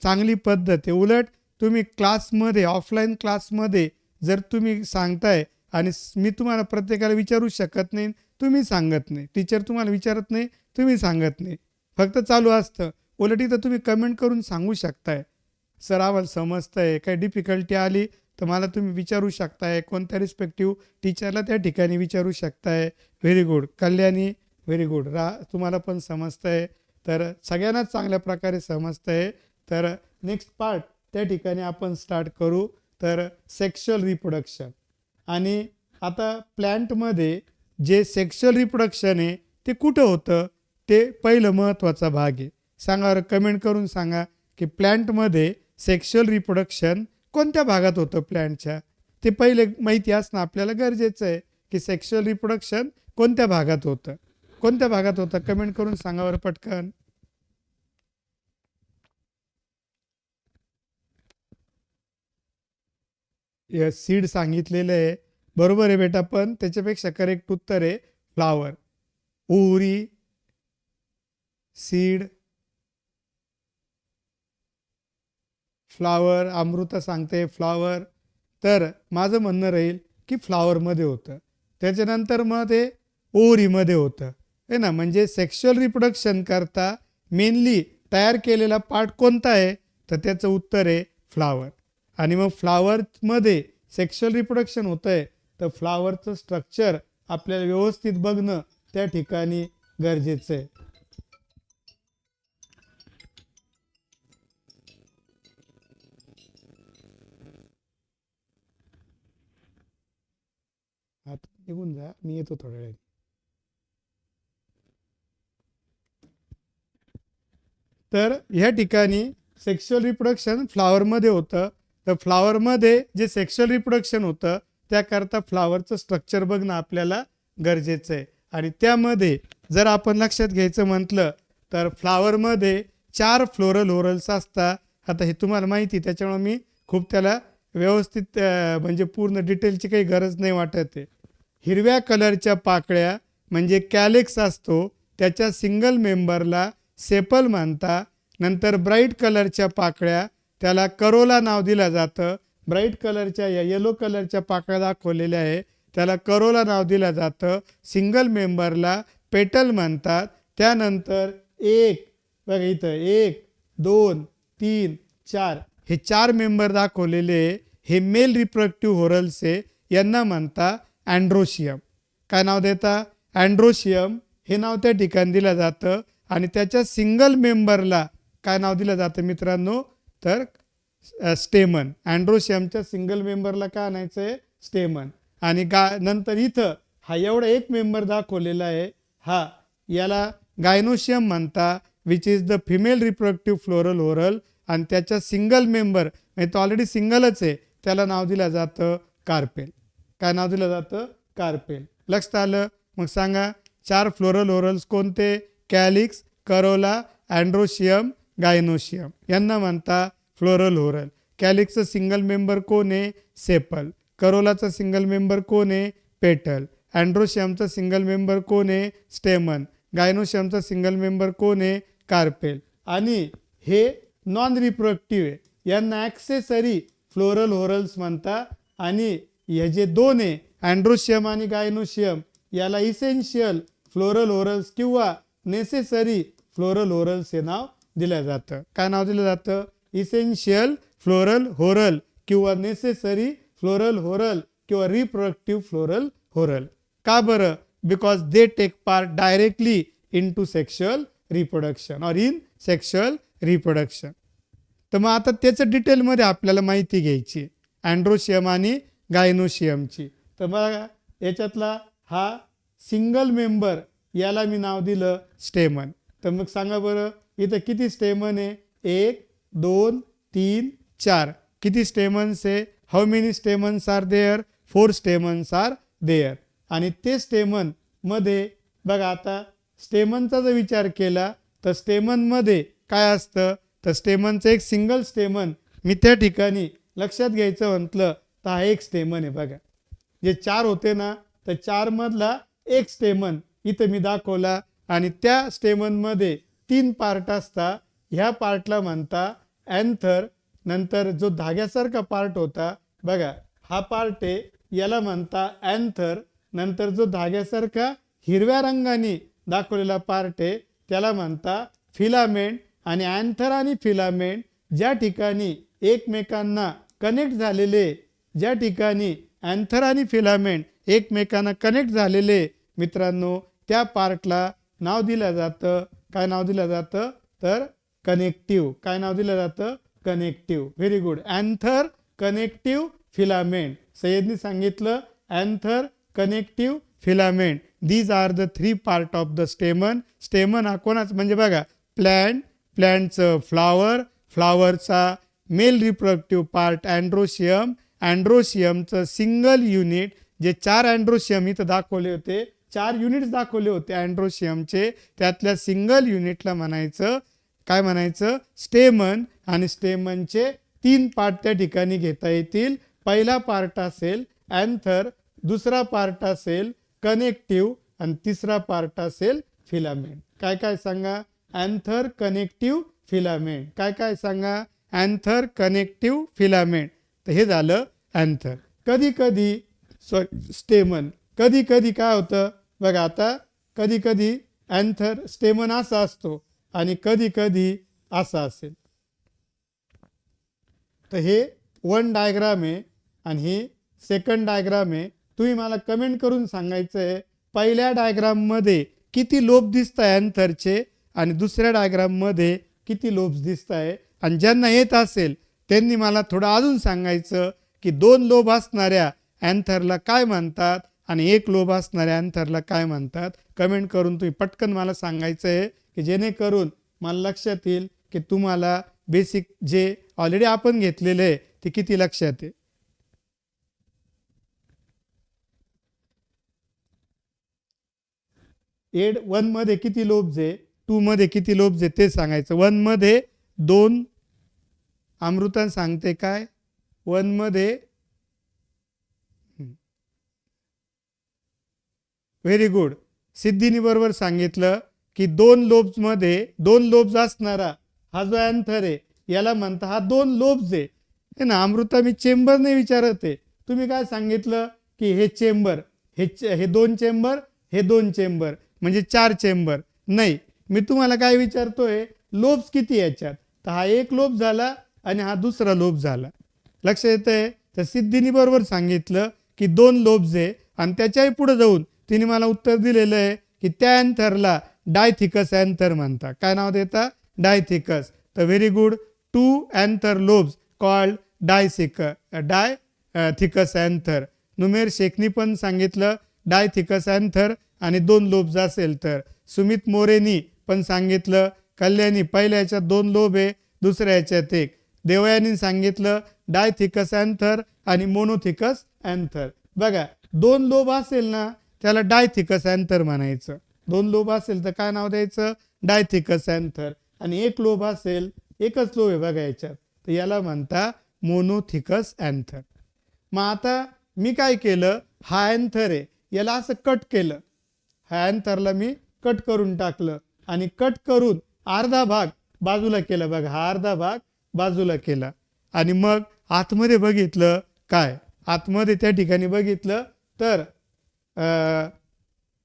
चांगली पद्धत आहे. उलट तुम्ही क्लासमध्ये, ऑफलाईन क्लासमध्ये जर तुम्ही सांगताय आणि मी तुम्हाला प्रत्येकाला विचारू शकत नाही, तुम्ही सांगत नाही, टीचर तुम्हाला विचारत नाही, तुम्ही सांगत नाही, फक्त चालू असतं. उलट इथं तुम्ही कमेंट करून सांगू शकताय, सर आम्हाला समजतंय, काही डिफिकल्टी आली तर मला तुम्ही विचारू शकताय, कोणत्या रिस्पेक्टिव्ह टीचरला त्या ठिकाणी विचारू शकताय. Very good. Kalyani, very good. तुम्हाला पण समजतंय, तर सगळ्यांनाच चांगल्या प्रकारे समजतंय. तर नेक्स्ट पार्ट त्या ठिकाणी आपण स्टार्ट करू. तर सेक्शुअल रिप्रोडक्शन. आणि आता प्लॅन्टमध्ये जे सेक्शुअल रिप्रोडक्शन आहे ते कुठं होतं, ते पहिलं महत्त्वाचा भाग आहे. सांगा, कमेंट करून सांगा की प्लॅन्टमध्ये सेक्शुअल रिप्रोडक्शन कोणत्या भागात होतं प्लॅन्टच्या. ते पहिले माहिती असणं आपल्याला गरजेचं आहे की सेक्शुअल रिप्रोडक्शन कोणत्या भागात होतं. कोणत्या भागात होतं कमेंट करून सांगा बरं पटकन. सीड सांगितलेलं आहे, बरोबर आहे बेटा, पण त्याच्यापेक्षा करेक्ट उत्तर आहे फ्लावर. ओरी, सीड, फ्लावर. अमृता सांगते फ्लावर. तर माझं म्हणणं राहील की फ्लावरमध्ये होतं. त्याच्यानंतर मग ते ओरीमध्ये होतं आहे ना. म्हणजे सेक्शुअल रिप्रोडक्शन करता मेनली तयार केलेला पार्ट कोणता आहे, तर त्याचं उत्तर आहे फ्लावर. आणि मग फ्लावरमध्ये सेक्शुअल रिप्रोडक्शन होतं आहे, तर फ्लावरचं स्ट्रक्चर आपल्याला व्यवस्थित बघणं त्या ठिकाणी गरजेचं आहे. आता निघून जा, मी येतो थोड्या वेळ. तर ह्या ठिकाणी सेक्शुअल रिप्रोडक्शन फ्लावरमध्ये होतं. तर फ्लावरमध्ये जे सेक्शुअल रिप्रोडक्शन होतं त्याकरता फ्लावरचं स्ट्रक्चर बघणं आपल्याला गरजेचं आहे. आणि त्यामध्ये जर आपण लक्षात घ्यायचं म्हटलं तर फ्लावरमध्ये 4 फ्लोरल ओरल्स असतात. आता हे तुम्हाला माहिती, त्याच्यामुळे मी खूप त्याला व्यवस्थित म्हणजे पूर्ण डिटेलची काही गरज नाही वाटत आहे. हिरव्या कलरच्या पाकळ्या म्हणजे कॅलेक्स असतो, त्याच्या सिंगल मेंबरला सेपल म्हणता. नंतर ब्राईट कलरच्या पाकळ्या त्याला करोला नाव दिलं जातं. ब्राईट कलरच्या या येलो कलरच्या पाकळ्या दाखवलेल्या आहे त्याला करोला नाव दिलं जातं. सिंगल मेंबरला पेटल म्हणतात. त्यानंतर एक, बघा इथं 1 2 3 4 हे 4 मेंबर दाखवलेले हे मेल रिप्रोडक्टिव्ह होरल्स आहे. यांना म्हणता अँड्रोशियम. काय नाव देता? अँड्रोशियम हे नाव त्या ठिकाणी दिलं जातं. आणि त्याच्या सिंगल मेंबरला काय नाव दिलं जातं मित्रांनो, तर स्टेमन. अँड्रोशियमच्या सिंगल मेंबरला काय आणायचं आहे? स्टेमन. आणि नंतर इथं हा एवढा एक मेंबर दाखवलेला आहे, हा याला गायनोशियम म्हणता, which is the female reproductive floral oral. आणि त्याच्या सिंगल मेंबर म्हणजे तो ऑलरेडी सिंगलच आहे, त्याला नाव दिलं जातं कार्पेल. काय नाव दिलं जातं? कार्पेल. लक्षात आलं? मग सांगा 4 फ्लोरल ओरल्स कोणते? कॅलिक्स, करोला, अँड्रोशियम, गायनोशियम यांना म्हणता फ्लोरल ओरल. कॅलिक्सचं सिंगल मेंबर कोण आहे? सेपल. करोलाचा सिंगल मेंबर कोण आहे? पेटल. अँड्रोशियमचा सिंगल मेंबर कोण आहे? स्टेमन. गायनोशियमचा सिंगल मेंबर कोण आहे? कार्पेल. आणि हे नॉन रिप्रोडक्टिव्ह आहे, यांना ॲक्सेसरी फ्लोरल ओरल्स म्हणता. आणि हे जे दोन आहे अँड्रोशियम आणि गायनोशियम याला इसेन्शियल फ्लोरल ओरल्स किंवा नेसेसरी फ्लोरल ओरल्स हे नाव दिलं जातं. काय नाव दिलं जातं? इसेन्शियल फ्लोरल होरल किंवा नेसेसरी फ्लोरल होरल किंवा रिप्रोडक्टिव्ह फ्लोरल होरल. का बरं? Because they take part directly into sexual reproduction और इन सेक्शुअल रिप्रोडक्शन. तर मग आता त्याचं डिटेलमध्ये आपल्याला माहिती घ्यायची अँड्रोशियम आणि गायनोशियमची. तर बघा याच्यातला हा सिंगल मेंबर याला मी नाव दिलं स्टेमन. तर मग सांगा बरं इथं किती स्टेमन आहे? 1 2 3 4. किती स्टेमन्स आहे? How many stamens are there? 4 stamens are there. आणि ते स्टेमन मध्ये बघा आता स्टेमनचा जर विचार केला तर स्टेमनमध्ये काय असतं? तर स्टेमनचं एक सिंगल स्टेमन मी त्या ठिकाणी लक्षात घ्यायचं म्हटलं तर हा एक स्टेमन आहे. बघा जे 4 होते ना, तर 4 मधला एक स्टेमन इथं मी दाखवला. आणि त्या स्टेमनमध्ये 3 पार्ट असतात. ह्या पार्टला म्हणता अँथर. नंतर जो धाग्यासारखा पार्ट होता बघा हा पार्ट आहे, याला म्हणता अँथर. नंतर जो धाग्यासारखा हिरव्या रंगाने दाखवलेला पार्ट आहे त्याला म्हणता फिलामेंट. आणि अँथर आणि फिलामेंट ज्या ठिकाणी एकमेकांना कनेक्ट झालेले, ज्या ठिकाणी अँथर आणि फिलामेंट एकमेकांना कनेक्ट झालेले मित्रांनो, त्या पार्टला नाव दिलं जातं. काय नाव दिलं जातं? तर कनेक्टिव्ह. काय नाव दिलं जातं? Connective. Very good. Anther, connective, filament. सय्यदनी सांगितलं anther, connective, filament. These are the 3 part of the stamen. Stamen हा कोणाच म्हणजे बघा प्लॅन्ट, प्लॅन्टचं फ्लावर, फ्लावरचा मेल रिप्रोडक्टिव्ह पार्ट अँड्रोशियम, अँड्रोशियमचं सिंगल युनिट जे 4 अँड्रोशियम इथं दाखवले होते 4 युनिट्स दाखवले होते अँड्रोशियमचे, त्यातल्या सिंगल युनिटला म्हणायचं काय म्हणायचं, स्टेमन. आणि स्टेमनचे 3 पार्ट त्या ठिकाणी घेता येतील. पहिला पार्ट असेल अँथर, दुसरा पार्ट असेल कनेक्टिव्ह आणि तिसरा पार्ट असेल फिलामेंट. काय काय सांगा, अँथर, कनेक्टिव्ह, फिलामेंट. काय काय सांगा, अँथर, कनेक्टिव्ह, फिलामेंट. तर हे झालं अँथर. कधी कधी स्टेमन, कधी कधी काय होतं बघा, आता कधी कधी अँथर स्टेमन असा असतो आणि कधी कधी असा असेल. तर हे 1 डायग्राम आहे आणि हे 2nd डायग्राम आहे. तुम्ही मला कमेंट करून सांगायचं आहे पहिल्या डायग्राममध्ये किती लोब दिसत आहे अँथरचे आणि दुसऱ्या डायग्राममध्ये किती लोब्स दिसत आहे. आणि ज्यांना येत असेल त्यांनी मला थोडं अजून सांगायचं की 2 लोब असणाऱ्या अँथरला काय म्हणतात आणि 1 लोब असणाऱ्या अँथरला काय म्हणतात. कमेंट करून तुम्ही पटकन मला सांगायचं आहे की जेणेकरून मला लक्षात येईल की तुम्हाला बेसिक जे ऑलरेडी आपण घेतलेलं आहे ते किती लक्षात आहे. 1 मध्ये किती लोब्स आहे, 2 मध्ये किती लोब्स आहे ते सांगायचं. 1 मध्ये 2, अमृता सांगते काय, 1 मध्ये व्हेरी गुड. सिद्धीनी बरोबर सांगितलं की 2 लोब्स मध्ये 2 लोब्स असणारा हा जो अँथर आहे याला म्हणता हा 2 लोब्स आहे ना. अमृता मी चेंबर नाही विचारत आहे, तुम्ही काय सांगितलं की हे चेंबर, हे 2 चेंबर, हे 2 चेंबर म्हणजे 4 चेंबर. नाही, मी तुम्हाला काय विचारतोय लोब्स किती याच्यात. तर हा 1 लोब झाला आणि हा दुसरा लोब झाला. लक्ष येतंय. तर सिद्धीनी बरोबर सांगितलं की 2 लोब्स आहे आणि त्याच्याही पुढे जाऊन तिने मला उत्तर दिलेलं आहे की त्या अँथरला डायथिकस अँथर म्हणतात. काय नाव देता, डायथिकस. तर very good. 2 anther lobes called dithecous anther. Numair शेखनी पण सांगितलं डायथिकस अँथर आणि 2 लोब्स असेल तर. सुमित मोरेनी पण सांगितलं, कल्याणी पहिल्या याच्यात 2 लोब आहे, दुसऱ्या याच्यात 1. देवयानी सांगितलं डायथिकस अँथर आणि मोनोथिकस अँथर. बघा 2 लोब असेल ना त्याला डायथिकस अँथर म्हणायचं. 2 लोब असेल तर काय नाव द्यायचं, डायथिकस अँथर. आणि 1 लोब असेल, एकच लोब आहे बघा याच्यात, तर याला म्हणता मोनोथिकस अँथर. मग आता मी काय केलं, हा अँथर आहे याला असं कट केलं, ह्या अँथरला मी कट करून टाकलं आणि कट करून अर्धा भाग बाजूला केला. बघा हा अर्धा भाग बाजूला केला आणि मग आतमध्ये बघितलं काय, आतमध्ये त्या ठिकाणी बघितलं तर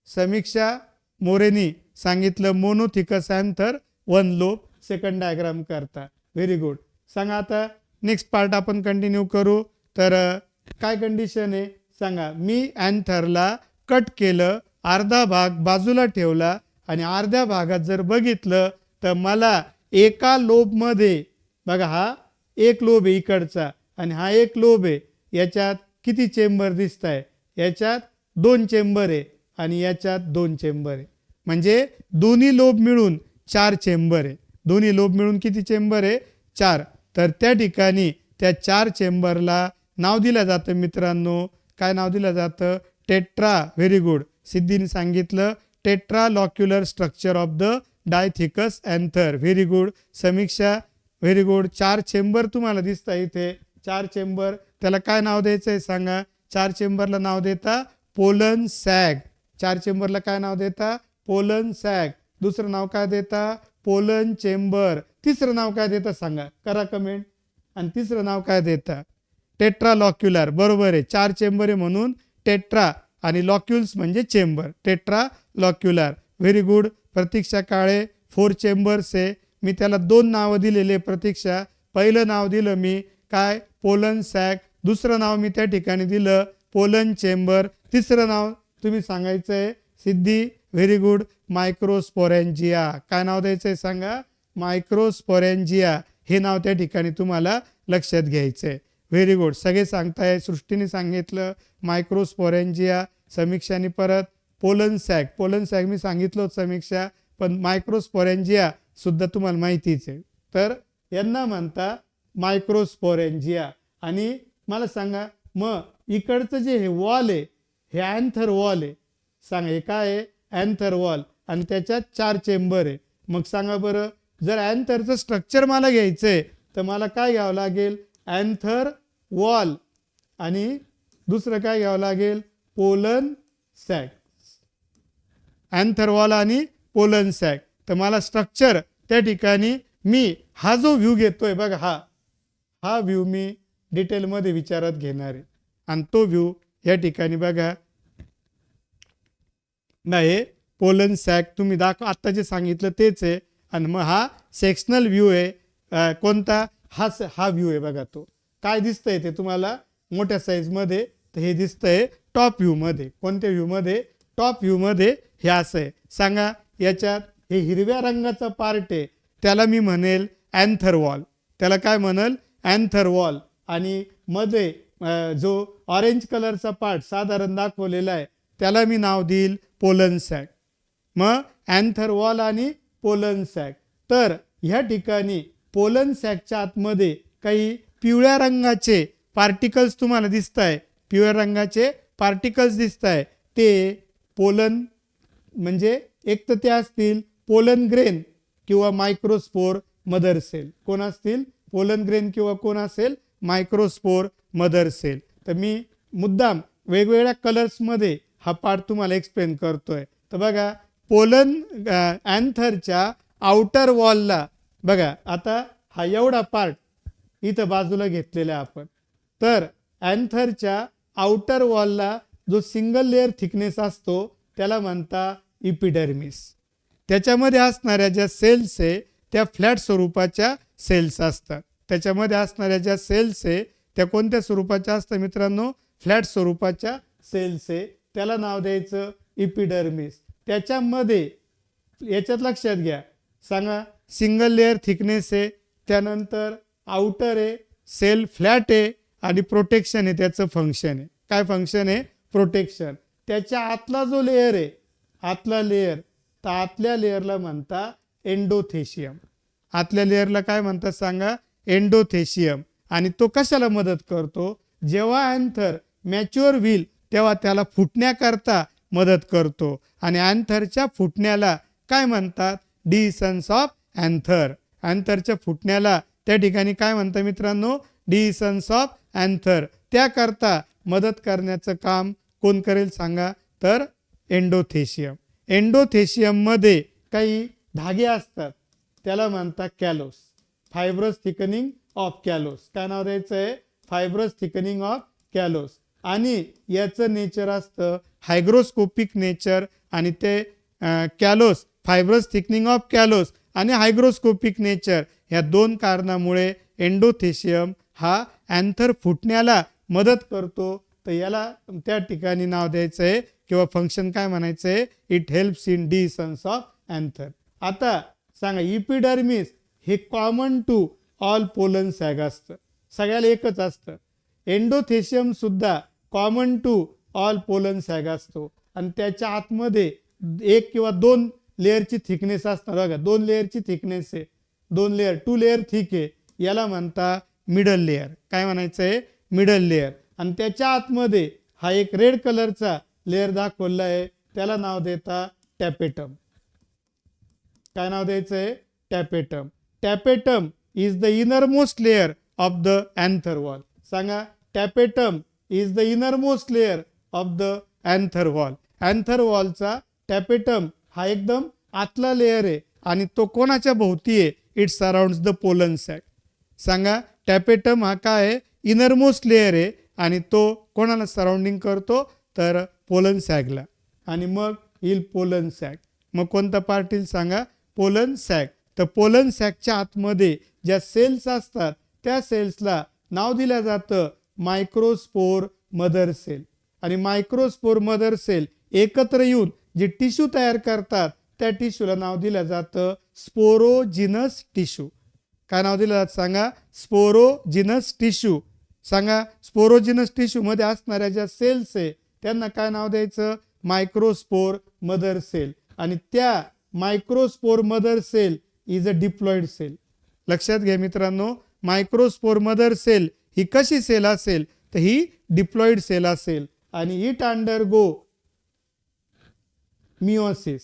समीक्षा मोरेनी सांगितलं monothecous anther 1 lobe. 2nd diagram करता. Very good. सांगा आता नेक्स्ट पार्ट आपण कंटिन्यू करू. तर काय कंडिशन आहे सांगा, मी अँथरला कट केलं, अर्धा भाग बाजूला ठेवला आणि अर्ध्या भागात जर बघितलं तर मला एका लोबमध्ये बघा हा 1 लोब आहे इकडचा आणि हा 1 लोब आहे, याच्यात किती चेंबर दिसत आहे, याच्यात 2 चेंबर आहे आणि याच्यात 2 चेंबर आहे. म्हणजे दोन्ही लोब मिळून 4 चेंबर आहे. दोन्ही लोब मिळून किती चेंबर आहे, 4. तर त्या ठिकाणी त्या 4 चेंबरला नाव दिलं जातं मित्रांनो. काय नाव दिलं जातं, टेट्रा. Very good. सिद्धीने सांगितलं tetra locular structure of the dithecous anther. Very good. Samiksha very good. 4 chamber तुम्हाला दिसता इथे, 4 चेंबर. त्याला काय नाव द्यायचं आहे सांगा. 4 चेंबरला नाव देता पोलन सॅग. 4 चेंबरला काय नाव देता, पोलन सॅग. दुसरं नाव काय देता, पोलन चेंबर. तिसरं नाव काय देता सांगा, करा कमेंट. आणि तिसरं नाव काय देता, टेट्रा लॉक्युलर. बरोबर आहे, 4 चेंबर आहे म्हणून टेट्रा आणि लॉक्युल्स म्हणजे chamber, tetra locular. Very good. Pratiksha Kale 4 chambers आहे. मी त्याला 2 नावं दिलेले. प्रतीक्षा पहिलं नाव दिलं मी काय, पोलन सॅग. दुसरं नाव मी त्या ठिकाणी दिलं पोलन चेंबर. तिसरं नाव तुम्ही सांगायचं आहे सिद्धी. Very good. मायक्रोस्पोरेंजिया. काय नाव द्यायचं आहे सांगा, मायक्रोस्पोरेंजिया. हे नाव त्या ठिकाणी तुम्हाला लक्षात घ्यायचं आहे. Very good. सगळे सांगताय. सृष्टीने सांगितलं मायक्रोस्पोरेंजिया. समीक्षाने परत पोलन सॅग. पोलन सॅग मी सांगितलं समीक्षा, पण मायक्रोस्पोरेंजिया सुद्धा तुम्हाला माहितीच आहे. तर यांना म्हणता मायक्रोस्पोरेंजिया. आणि मला सांगा मग इकडचं जे हे वॉल आहे, हे अँथर वॉल आहे, सांगा हे काय आहे? अँथर वॉल आणि त्याच्यात 4 चेंबर आहे. मग सांगा बरं, जर अँथरचं स्ट्रक्चर मला घ्यायचंय तर मला काय घ्यावं लागेल? अँथर वॉल आणि दुसरं काय घ्यावं लागेल? Pollen sac. अँथर वॉल आणि पोलन सॅक. तर मला स्ट्रक्चर त्या ठिकाणी मी हा जो व्ह्यू घेतोय बघा, हा व्ह्यू मी डिटेलमध्ये विचारात घेणार आहे. आणि तो व्ह्यू या ठिकाणी बघा नाही, पोलन सॅक तुम्ही आत्ता जे सांगितलं तेच आहे. आणि मग हा सेक्शनल व्ह्यू आहे. कोणता? हा व्ह्यू आहे बघा. तो काय दिसतंय ते तुम्हाला मोठ्या साईजमध्ये? तर हे दिसतंय टॉप व्ह्यूमध्ये. कोणत्या व्ह्यूमध्ये? टॉप व्ह्यूमध्ये हे असं आहे. सांगा याच्यात हे हिरव्या रंगाचा पार्ट आहे त्याला मी म्हणेल अँथर वॉल. त्याला काय म्हणेल? Anther wall. आणि मध्ये जो ऑरेंज कलरचा पार्ट साधारण दाखवलेला आहे त्याला मी नाव देईल पोलन सॅक. मग अँथर वॉल आणि पोलन सॅक. तर ह्या ठिकाणी पोलन सॅकच्या आतमध्ये काही पिवळ्या रंगाचे पार्टिकल्स तुम्हाला दिसत आहे. पिवळ्या रंगाचे पार्टिकल्स दिसत आहे. ते पोलन म्हणजे एक तर ते असतील पोलन ग्रेन किंवा मायक्रोस्पोर मदर सेल. कोण असतील? पोलन ग्रेन किंवा कोण असेल? Microspore mother cell. तर मी मुद्दाम वेगवेगळ्या कलर्समध्ये हा पार्ट तुम्हाला एक्सप्लेन करतोय. तर बघा पोलन अँथरच्या आउटर वॉलला बघा, आता हा एवढा पार्ट इथं बाजूला घेतलेला आहे आपण. तर अँथरच्या आउटर वॉलला जो सिंगल लेअर थिकनेस असतो त्याला म्हणता इपिडर्मिस. त्याच्यामध्ये असणाऱ्या ज्या सेल्स आहे त्या फ्लॅट स्वरूपाच्या सेल्स असतात. त्याच्यामध्ये असणाऱ्या ज्या सेल्स आहे त्या कोणत्या स्वरूपाच्या असतात मित्रांनो? फ्लॅट स्वरूपाच्या सेल्स आहे. त्याला नाव द्यायचं इपिडर्मिस. त्याच्यामध्ये याच्यात लक्षात घ्या, सांगा सिंगल लेअर थिकनेस आहे, त्यानंतर आउटर आहे, सेल फ्लॅट आहे आणि प्रोटेक्शन आहे. त्याचं फंक्शन आहे. काय फंक्शन आहे? प्रोटेक्शन. त्याच्या आतला जो लेअर आहे, आतला लेअर, तर आतल्या लेअरला म्हणता एंडोथेशियम. आतल्या लेअरला काय म्हणतात सांगा? एंडोथेशियम. आणि तो कशाला मदत करतो? जेव्हा अँथर मॅच्युअर होईल तेव्हा त्याला फुटण्याकरता मदत करतो. आणि अँथरच्या फुटण्याला काय म्हणतात? Decisions of anther. अँथरच्या फुटण्याला त्या ठिकाणी काय म्हणतात मित्रांनो? Decisions of anther. त्याकरता मदत करण्याचं काम कोण करेल सांगा? तर एंडोथेशियम. एंडोथेशियममध्ये काही धागे असतात त्याला म्हणतात callose. Fibrous thickening of callose. काय नाव द्यायचं आहे? Fibrous thickening of callose. आणि याचं नेचर असतं हायग्रोस्कोपिक नेचर. आणि ते callose, fibrous thickening of callose आणि हायग्रोस्कोपिक नेचर ह्या दोन कारणामुळे एंडोथेशियम हा अँथर फुटण्याला मदत करतो. तर याला त्या ठिकाणी नाव द्यायचं आहे किंवा फंक्शन काय म्हणायचं आहे? It helps in dehiscence of anther. आता सांगा इपिडर्मिस हे common to all pollen sac असतं. सगळ्याला एकच असतं. एंडोथेशियम सुद्धा common to all pollen sac असतो. आणि त्याच्या आतमध्ये एक किंवा दोन लेअरची थिकनेस असणार. बघा 2 लेअरची थिकनेस आहे. 2 लेअर, 2 लेअर थिक आहे. याला म्हणता मिडल लेअर. काय म्हणायचं आहे? Middle layer. आणि त्याच्या आतमध्ये हा एक रेड कलरचा लेअर दाखवला आहे त्याला नाव देता टॅपेटम. काय नाव द्यायचं आहे? Tapetum. Tapetum is the innermost layer of the anther wall. सांगा tapetum is the innermost layer of the anther wall. Anther वॉलचा टॅपेटम हा एकदम आतला लेअर आहे आणि तो कोणाच्या भोवती आहे? It surrounds the pollen sac. सांगा टॅपेटम हा काय आहे? इनरमोस्ट लेअर आहे आणि तो कोणाला सराउंडिंग करतो? तर पोलन सॅकला. आणि मग येईल पोलन सॅक. मग कोणता पार्ट येईल सांगा? Pollen sac. तर पोलन सॅकच्या आतमध्ये ज्या सेल्स असतात त्या सेल्सला नाव दिलं जातं मायक्रोस्पोर मदर सेल. आणि मायक्रोस्पोर मदर सेल एकत्र येऊन जे टिश्यू तयार करतात त्या टिश्यूला नाव दिलं जातं स्पोरोजिनस टिश्यू. काय नाव दिलं जातं सांगा? Sporogenous tissue. सांगा स्पोरोजिनस टिश्यू मध्ये असणाऱ्या ज्या सेल्स आहे त्यांना काय नाव द्यायचं? Microspore mother cell. आणि त्या microspore mother cell is a diploid cell. लक्षात घ्या मित्रांनो, मायक्रोस्पोर मदर सेल ही कशी सेल असेल? तर ही डिप्लॉइड सेल असेल. आणि इट अंडरगो मिओसिस.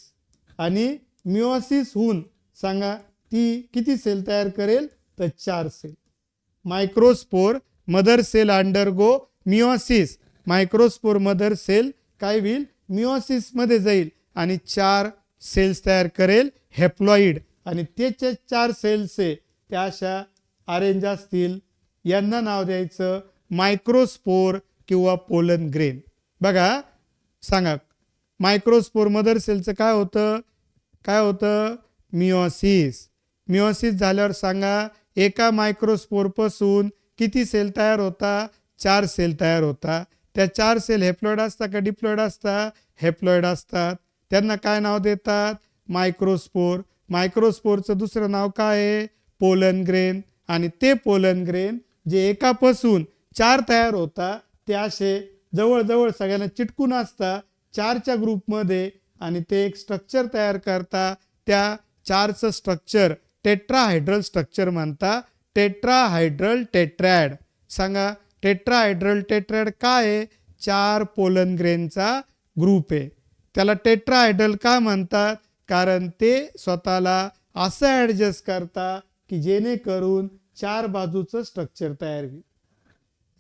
आणि मिओसिस होऊन सांगा ती किती सेल तयार करेल, तर 4 cell. Microspore mother cell undergo meiosis. Microspore mother cell काय होईल, मिओसिस मध्ये जाईल आणि 4 सेल्स तयार करेल हेप्लॉइड. आणि त्याचे 4 सेल्स आहे त्या अशा अरेंज असतील. यांना नाव द्यायचं मायक्रोस्पोर किंवा पोलन ग्रेन. बघा सांगा मायक्रोस्पोर मदर सेलचं काय होतं, काय होतं, मिओसिस. मिओसिस झाल्यावर सांगा एका मायक्रोस्पोर पासून किती सेल तयार होता, 4 सेल तयार होता. त्या 4 सेल हेप्लॉइड असतात का डिप्लॉइड असतात, हेप्लॉइड असतात. त्यांना काय नाव देतात, मायक्रोस्पोर. मायक्रोस्पोरचं दुसरं नाव काय आहे, पोलन ग्रेन. आणि ते पोलन ग्रेन जे एकापासून 4 तयार होता ते असे जवळजवळ सगळ्यांना चिटकून असतात 4च्या ग्रुपमध्ये आणि ते एक स्ट्रक्चर तयार करता. त्या 4चं स्ट्रक्चर टेट्राहायड्रल स्ट्रक्चर म्हणता. टेट्राहायड्रल टेट्रॅड. सांगा टेट्राहायड्रल टेट्रॅड काय आहे, 4 पोलन ग्रेनचा ग्रुप आहे. त्याला टेट्राहायड्रल का म्हणतात, कारण ते स्वतःला असं ॲडजस्ट करता की जेणेकरून 4 बाजूचं स्ट्रक्चर तयार होईल.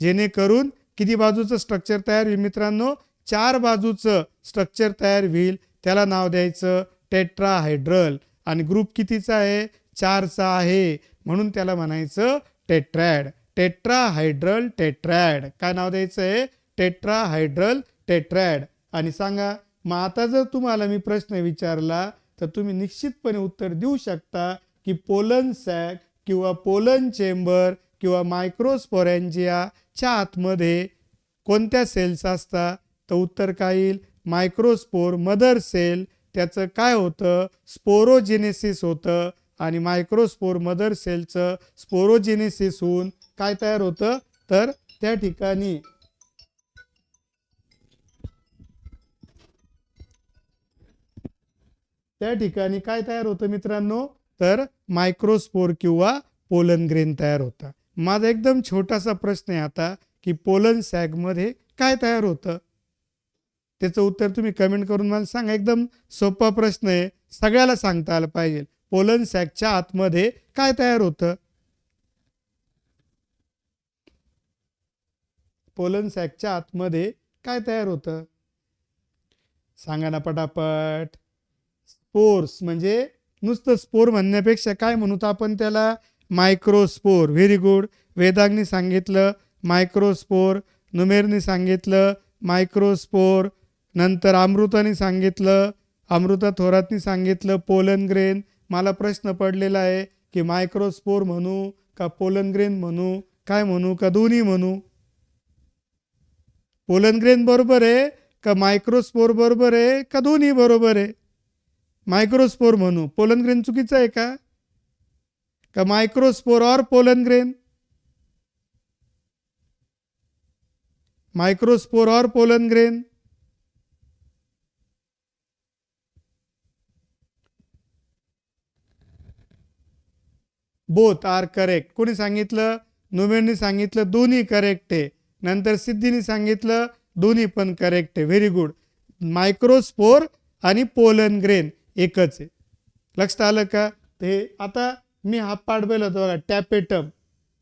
जेणेकरून किती बाजूचं स्ट्रक्चर तयार होईल मित्रांनो, 4 बाजूचं स्ट्रक्चर तयार होईल. त्याला नाव द्यायचं टेट्राहायड्रल. आणि ग्रुप कितीचा आहे, 4चा आहे, म्हणून त्याला म्हणायचं टेट्रॅड. टेट्राहायड्रल टेट्रॅड. काय नाव द्यायचं आहे, टेट्राहायड्रल टेट्रॅड. आणि सांगा मग आता जर तुम्हाला मी प्रश्न विचारला तर तुम्ही निश्चितपणे उत्तर देऊ शकता की पोलन सॅक किंवा पोलन चेंबर किंवा मायक्रोस्पोरॅन्जियाच्या आतमध्ये कोणत्या सेल्स असतात, तर उत्तर काय येईल, मायक्रोस्पोर मदर सेल. त्याचं काय होतं, स्पोरोजेनेसिस होतं. आणि मायक्रोस्पोर मदर सेलचं स्पोरोजेनेसिस होऊन काय तयार होतं, तर त्या ठिकाणी काय तयार होतं मित्रांनो, तर मायक्रोस्पोर किंवा पोलन ग्रेन तयार होता. माझा एकदम छोटासा प्रश्न आहे आता की पोलन सॅगमध्ये काय तयार होतं, त्याचं उत्तर तुम्ही कमेंट करून मला सांगा. एकदम सोपा प्रश्न आहे, सगळ्याला सांगता आलं पाहिजे. पोलन सॅकच्या आतमध्ये काय तयार होतं, पोलन सॅकच्या आतमध्ये काय तयार होतं, सांगा ना पटापट. स्पोर्स. म्हणजे नुसतं स्पोर म्हणण्यापेक्षा काय म्हणू आपण त्याला, मायक्रोस्पोर. Very good. वेदांगनी सांगितलं मायक्रोस्पोर, नुमेरनी सांगितलं मायक्रोस्पोर, नंतर अमृतानी सांगितलं, अमृता थोरातनी सांगितलं पोलन ग्रेन. मला प्रश्न पडलेला आहे की मायक्रोस्पोर म्हणू का पोलन ग्रेन म्हणू, काय म्हणू का दोन्ही म्हणू. पोलन ग्रेन बरोबर आहे का मायक्रोस्पोर बरोबर आहे का दोन्ही बरोबर आहे, मायक्रोस्पोर म्हणू. पोलन ग्रेन चुकीचं आहे का मायक्रोस्पोर और पोलन ग्रेन, मायक्रोस्पोर और pollen grain. Both are correct. कोणी सांगितलं, नुमेरनी सांगितलं दोन्ही करेक्ट आहे. नंतर सिद्धीने सांगितलं दोन्ही पण करेक्ट आहे. Very good. मायक्रोस्पोर आणि पोलन ग्रेन एकच आहे. लक्षात आलं का. ते आता मी हा पाठ बोलला होता बघा, टॅपेटम.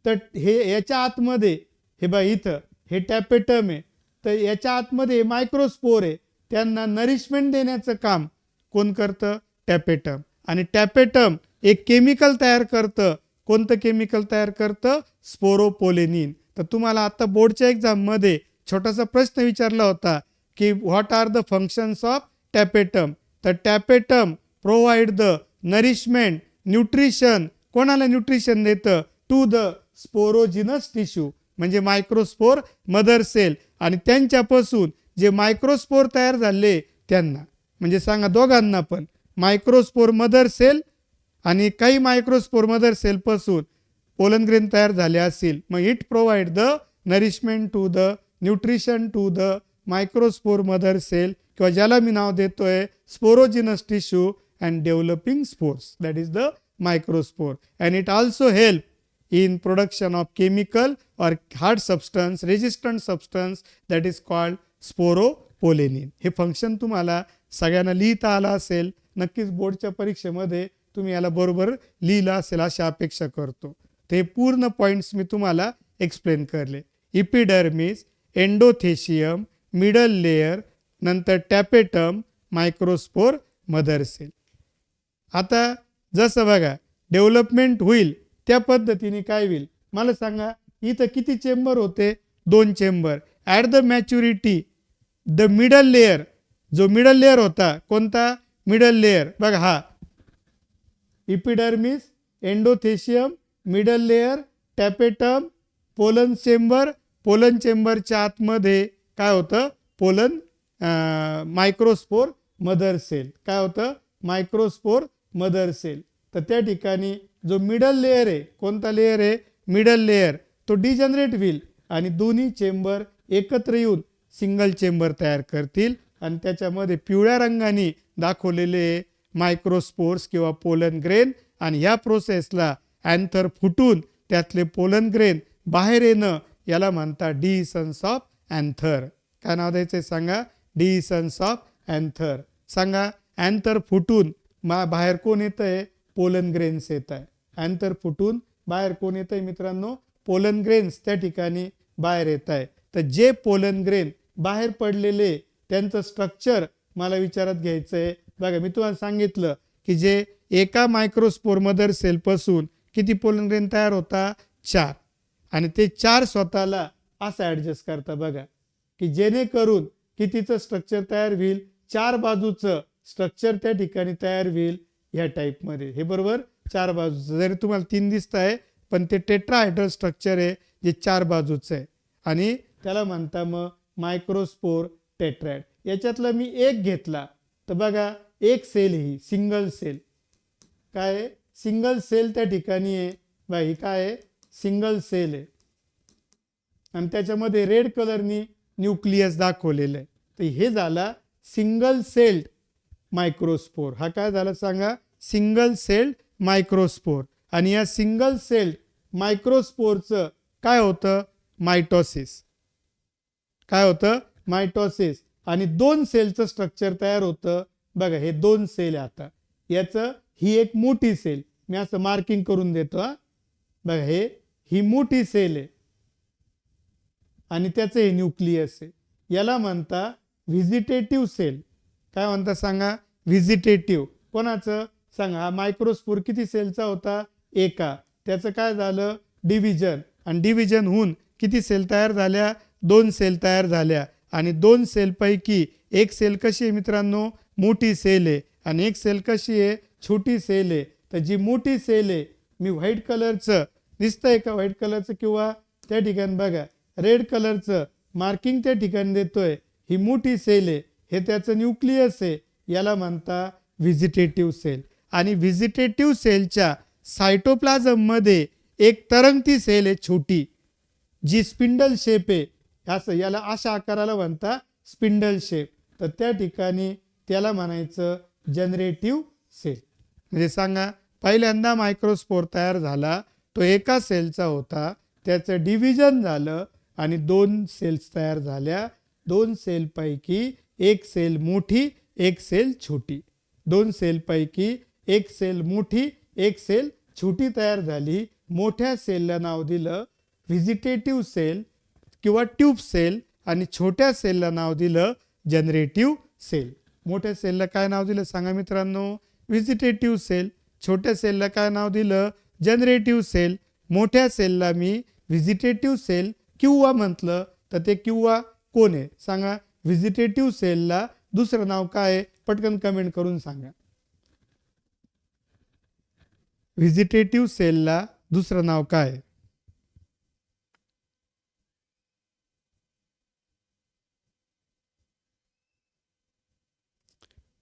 तर हे याच्या आतमध्ये हे बघा इथं हे टॅपेटम आहे, तर याच्या आतमध्ये मायक्रोस्पोर आहे. त्यांना नरिशमेंट देण्याचं काम कोण करतं, टॅपेटम. आणि टॅपेटम एक केमिकल तयार करतं. कोणतं केमिकल तयार करतं, स्पोरोपोलेनिन. तर तुम्हाला आता बोर्डच्या एक्झाममध्ये छोटासा प्रश्न विचारला होता की what are the functions of tapetum. तर tapetum provide the nourishment, nutrition. कोणाला न्यूट्रिशन देतं, टू द स्पोरोजिनस टिश्यू, म्हणजे मायक्रोस्पोर मदर सेल. आणि त्यांच्यापासून जे मायक्रोस्पोर तयार झाले त्यांना, म्हणजे सांगा दोघांना पण, मायक्रोस्पोर मदर सेल आणि काही मायक्रोस्पोर मदर सेल पासून पोलन ग्रेन तयार झाले असतील, मग it provide the nourishment to the nutrition to the microspore mother cell, किंवा ज्याला मी नाव देतोय sporogenous tissue and developing spores, that is the microspore. And it also help in production of chemical or hard substance, resistant substance, that is called sporopolenin. पोलेनिन. हे function तुम्हाला सगळ्यांना लिहिता आलं असेल, नक्कीच बोर्डच्या परीक्षेमध्ये तुम्ही याला बरोबर लिहिलं असेल अशी अपेक्षा करतो. ते पूर्ण पॉईंट्स मी तुम्हाला एक्सप्लेन करले. इपिडर्मिस, एंडोथेशियम, मिडल लेयर, नंतर टॅपेटम, मायक्रोस्पोर, मदर सेल. आता जसं बघा डेव्हलपमेंट होईल त्या पद्धतीने काय होईल मला सांगा. इथं किती चेंबर होते? 2 chamber. At the maturity the middle layer, जो मिडल लेयर होता कोणता? मिडल लेयर बघा हा epidermis, endothecium, middle layer, tapetum, pollen chamber. Pollen चेंबरच्या आतमध्ये काय होतं? Pollen microspore mother cell. काय होतं? Microspore mother cell. तर त्या ठिकाणी जो मिडल लेयर आहे, कोणता लेयर आहे? मिडल लेयर, तो डिजनरेट होईल आणि दोन्ही चेंबर एकत्र येऊन सिंगल चेंबर तयार करतील आणि त्याच्यामध्ये पिवळ्या रंगाने दाखवलेले मायक्रोस्पोर्स किंवा पोलन ग्रेन आणि ह्या प्रोसेसला अँथर फुटून त्यातले पोलन ग्रेन बाहेर येणं याला म्हणतात डिसन्स ऑफ अँथर. काय नाव द्यायचं सांगा? Decisions of anther. सांगा अँथर फुटून बाहेर कोण येत आहे? पोलन ग्रेन्स येत आहे. अँथर फुटून बाहेर कोण येत आहे मित्रांनो? पोलन ग्रेन्स त्या ठिकाणी बाहेर येत आहे. तर जे पोलन ग्रेन बाहेर पडलेले त्यांचं स्ट्रक्चर मला विचारात घ्यायचं आहे. बघा मी तुम्हाला सांगितलं की जे एका मायक्रोस्पोर मदर सेलपासून किती पोलन ग्रेन तयार होता? 4. आणि ते 4 स्वतःला असं ॲडजस्ट करता बघा की जेणेकरून कितीचं स्ट्रक्चर तयार होईल? 4 बाजूचं स्ट्रक्चर त्या ठिकाणी तयार होईल ह्या टाईपमध्ये. हे बरोबर 4 बाजूचं. जरी तुम्हाला 3 दिसत आहे पण ते टेट्राहायड्रल स्ट्रक्चर आहे जे 4 बाजूचं आहे आणि त्याला म्हणता मग मायक्रोस्पोर टेट्राइड. याच्यातला मी एक घेतला तर बघा एक सेल ही सिंगल सेल. काय आहे? सिंगल सेल त्या ठिकाणी आहे. बघा ही काय आहे? सिंगल सेल आहे आणि त्याच्यामध्ये रेड कलरनी न्यूक्लियस दाखवलेलं आहे. तर हे झाला सिंगल सेल्ड मायक्रोस्पोर. हा काय झाला सांगा? Single celled microspore. आणि या सिंगल सेल्ड मायक्रोस्पोरचं काय होतं? मायटोसिस. काय होतं? मायटोसिस. आणि 2 सेलचं स्ट्रक्चर तयार होतं. बघा हे 2 सेल आहे. आता याचं ही एक मोठी सेल मी असं मार्किंग करून देतो. बघा ही मोठी सेल आहे आणि त्याचं हे न्यूक्लियस आहे. याला म्हणता व्हिजिटेटिव्ह सेल. काय म्हणता सांगा? व्हिजिटेटिव्ह. कोणाचं सांगा? हा मायक्रोस्पोर किती सेलचा होता? एका. त्याचं काय झालं? डिव्हिजन. आणि डिव्हिजन होऊन किती सेल तयार झाल्या? 2 सेल तयार झाल्या. आणि 2 सेलपैकी एक सेल कशी आहे मित्रांनो? मोठी सेल आहे आणि एक सेल कशी आहे? छोटी सेल आहे. तर जी मोठी सेल आहे मी व्हाईट कलरचं दिसतंय का? व्हाईट कलरचं किंवा त्या ठिकाणी बघा रेड कलरचं मार्किंग त्या ठिकाणी देतोय. ही मोठी सेल आहे, हे त्याचं न्यूक्लियस आहे. याला म्हणता व्हिजिटेटिव्ह सेल. आणि व्हिजिटेटिव्ह सेलच्या सायटोप्लाझममध्ये एक तरंगती सेल आहे छोटी जी स्पिंडल शेप आहे. असं याला अशा आकाराला म्हणता स्पिंडल शेप. तर त्या ठिकाणी त्याला म्हणायचं जनरेटिव्ह सेल. म्हणजे सांगा पहिल्यांदा मायक्रोस्पोर तयार झाला तो एका सेलचा होता. त्याचं डिव्हिजन झालं आणि 2 सेल्स तयार झाल्या. 2 सेलपैकी एक सेल मोठी एक सेल छोटी. 2 सेलपैकी एक सेल मोठी एक सेल छोटी तयार झाली. मोठ्या सेलला नाव दिलं व्हिजिटेटिव्ह सेल किंवा ट्यूब सेल आणि छोट्या सेलला नाव दिलं जनरेटिव्ह सेल. मोठ्या सेलला काय नाव दिलं सांगा मित्रांनो? Vegetative cell. छोट्या सेलला काय नाव दिलं? Generative cell. मोठ्या सेलला मी व्हिजिटेटिव्ह सेल किंवा म्हटलं तर ते किंवा कोण आहे सांगा? व्हिजिटेटिव्ह सेलला दुसरं नाव काय आहे? पटकन कमेंट करून सांगा. व्हिजिटेटिव्ह सेलला दुसरं नाव काय आहे?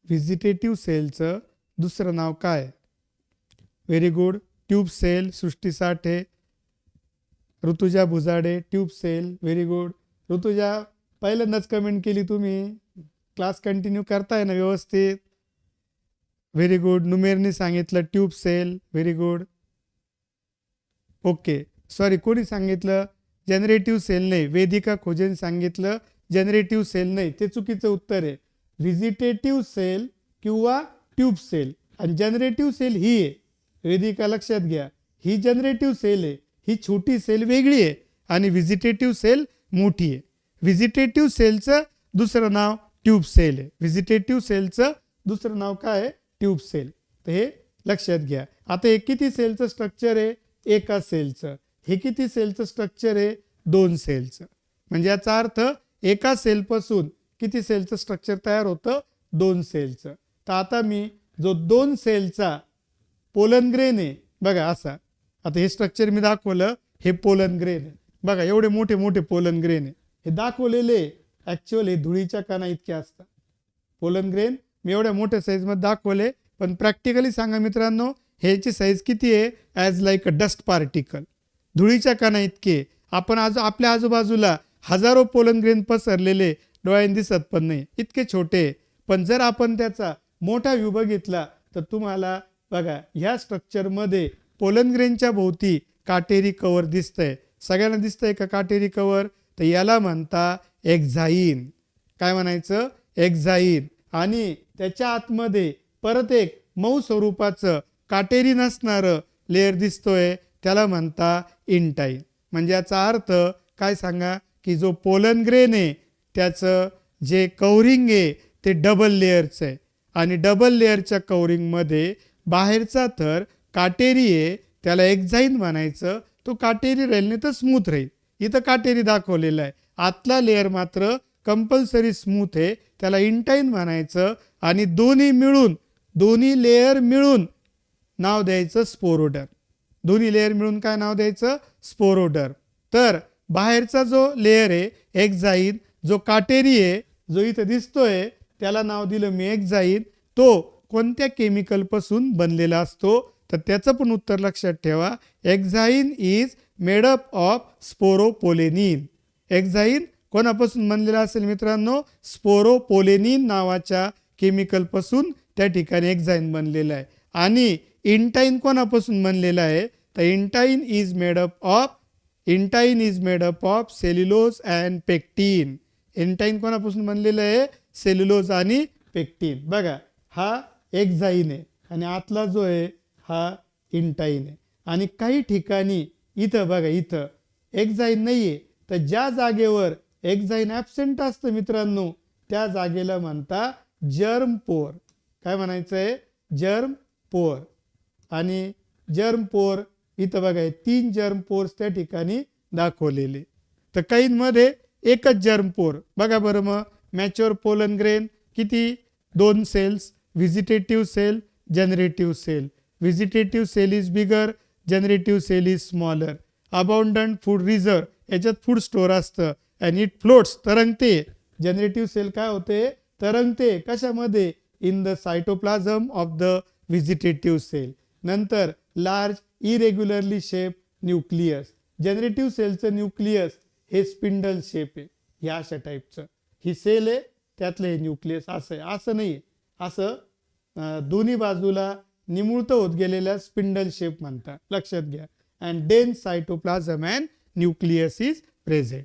व्हिजिटेटिव्ह सेलचं दुसरं नाव काय? Very good. Tube cell. Srishti Sathe, Rutuja Bhujade. Tube cell. Very good. Rutuja पहिल्यांदाच कमेंट केली तुम्ही. क्लास कंटिन्यू करताय ना व्यवस्थित? Very good. नुमेरने सांगितलं tube cell. Very good. Okay sorry कोणी सांगितलं? जनरेटिव्ह सेल नाही. वेदिका खोजेन सांगितलं जनरेटिव्ह सेल नाही, ते चुकीचं उत्तर आहे. व्हिजिटेटिव्ह सेल किंवा ट्यूब सेल आणि जनरेटिव्ह सेल ही आहे. वेदिका लक्षात घ्या, ही जनरेटिव्ह सेल आहे, ही छोटी सेल वेगळी आहे आणि व्हिजिटेटिव्ह सेल मोठी आहे. व्हिजिटेटिव्ह सेलचं दुसरं नाव ट्यूब सेल आहे. व्हिजिटेटिव्ह सेलचं दुसरं नाव काय आहे? Tube cell. तर हे लक्षात घ्या. आता हे किती सेलचं स्ट्रक्चर आहे? एका सेलचं. हे किती सेलचं स्ट्रक्चर आहे? 2 सेलचं. म्हणजे याचा अर्थ एका सेलपासून किती सेलचं स्ट्रक्चर तयार होतं? 2 सेलचं. तर आता मी जो 2 सेलचा पोलन ग्रेन आहे बघा असा, आता हे स्ट्रक्चर मी दाखवलं, हे पोलन ग्रेन आहे बघा, एवढे मोठे मोठे पोलन ग्रेन आहे. हे दाखवलेले ॲक्च्युअल हे धुळीच्या कणा इतके असतात. पोलन ग्रेन मी एवढ्या मोठ्या साईजमध्ये दाखवले, पण प्रॅक्टिकली सांगा मित्रांनो, ह्याची साईज किती आहे? As like a dust particle, धुळीच्या कणा इतके. आपण आपल्या आजूबाजूला हजारो पोलन ग्रेन पसरलेले, डोळ्यांनी दिसत पण नाही, इतके छोटे. पण जर आपण त्याचा मोठा व्ह्यू बघितला तर तुम्हाला बघा ह्या स्ट्रक्चरमध्ये पोलन ग्रेनच्या भोवती काटेरी कवर दिसतंय. सगळ्यांना दिसतंय का काटेरी कवर? तर याला म्हणता एक्झाईन. काय म्हणायचं? एक्झाईन. आणि त्याच्या आतमध्ये परत एक मऊ स्वरूपाचं काटेरी नसणारं लेअर दिसतोय, त्याला म्हणता इंटाईन. म्हणजे याचा अर्थ काय सांगा, की जो पोलन ग्रेन आहे त्याचं जे कवरिंग आहे ते डबल लेअरचं आहे आणि डबल लेअरच्या कवरिंगमध्ये बाहेरचा थर काटेरी आहे, त्याला एक्झाईन म्हणायचं. तो काटेरी राहील तर स्मूथ राहील. इथं काटेरी दाखवलेला आहे, आतला लेअर मात्र कंपल्सरी स्मूथ आहे, त्याला इंटाईन म्हणायचं. आणि दोन्ही लेअर मिळून नाव द्यायचं स्पोरोडर. दोन्ही लेअर मिळून काय नाव द्यायचं? स्पोरोडर. तर बाहेरचा जो लेअर आहे एक्झाईन, जो काटेरी आहे जो इथं दिसतोय त्याला नाव दिलं मी एक्झाईन. तो कोणत्या केमिकलपासून बनलेला असतो? तर त्याचं पण उत्तर लक्षात ठेवा. Exine is made up of sporopollenin. Exine कोणापासून बनलेला असेल मित्रांनो? स्पोरोपोलेनिन नावाच्या केमिकलपासून त्या ठिकाणी एक्झाईन बनलेला आहे. आणि इंटाईन कोणापासून बनलेला आहे? तर intine is made up of cellulose and pectin. Intine कोणापासून बनलेलं आहे? सेल्युलोज आणि पेक्टिन. बघा हा एक्झाईन आहे आणि आतला जो आहे हा इंटाईन आहे. आणि काही ठिकाणी इथं बघा, इथं एक्झाईन नाही आहे, तर ज्या जागेवर एक्झाईन ॲब्सेंट असतं मित्रांनो त्या जागेला म्हणता जर्म पोर. काय म्हणायचं आहे? जर्म पोर. आणि जर्म पोर इथं बघा 3 जर्म पोर्स त्या ठिकाणी दाखवलेले. तर काहींमध्ये एकच जर्म पोर. बघा बरं मग मॅच्युअर पोलन ग्रेन किती? 2 cells. Vegetative cell, generative cell. Vegetative cell is bigger, generative cell is smaller. Abundant food reserve, याच्यात फूड स्टोअर असतं. अँड इट फ्लोट्स, तरंगते. जनरेटिव्ह सेल काय होते? तरंगते. कशामध्ये? In the cytoplasm of the vegetative cell. नंतर large irregularly shape nucleus. Generative सेलचं nucleus हे स्पिंडल शेप आहे, ह्या अशा टाईपचं. ही सेल आहे, त्यातलं हे न्यूक्लियस असं आहे. असं नाही आहे, असं दोन्ही बाजूला निमुळतं होत गेलेल्या स्पिंडल शेप म्हणतात, लक्षात घ्या. And dense cytoplasm and nucleus is present.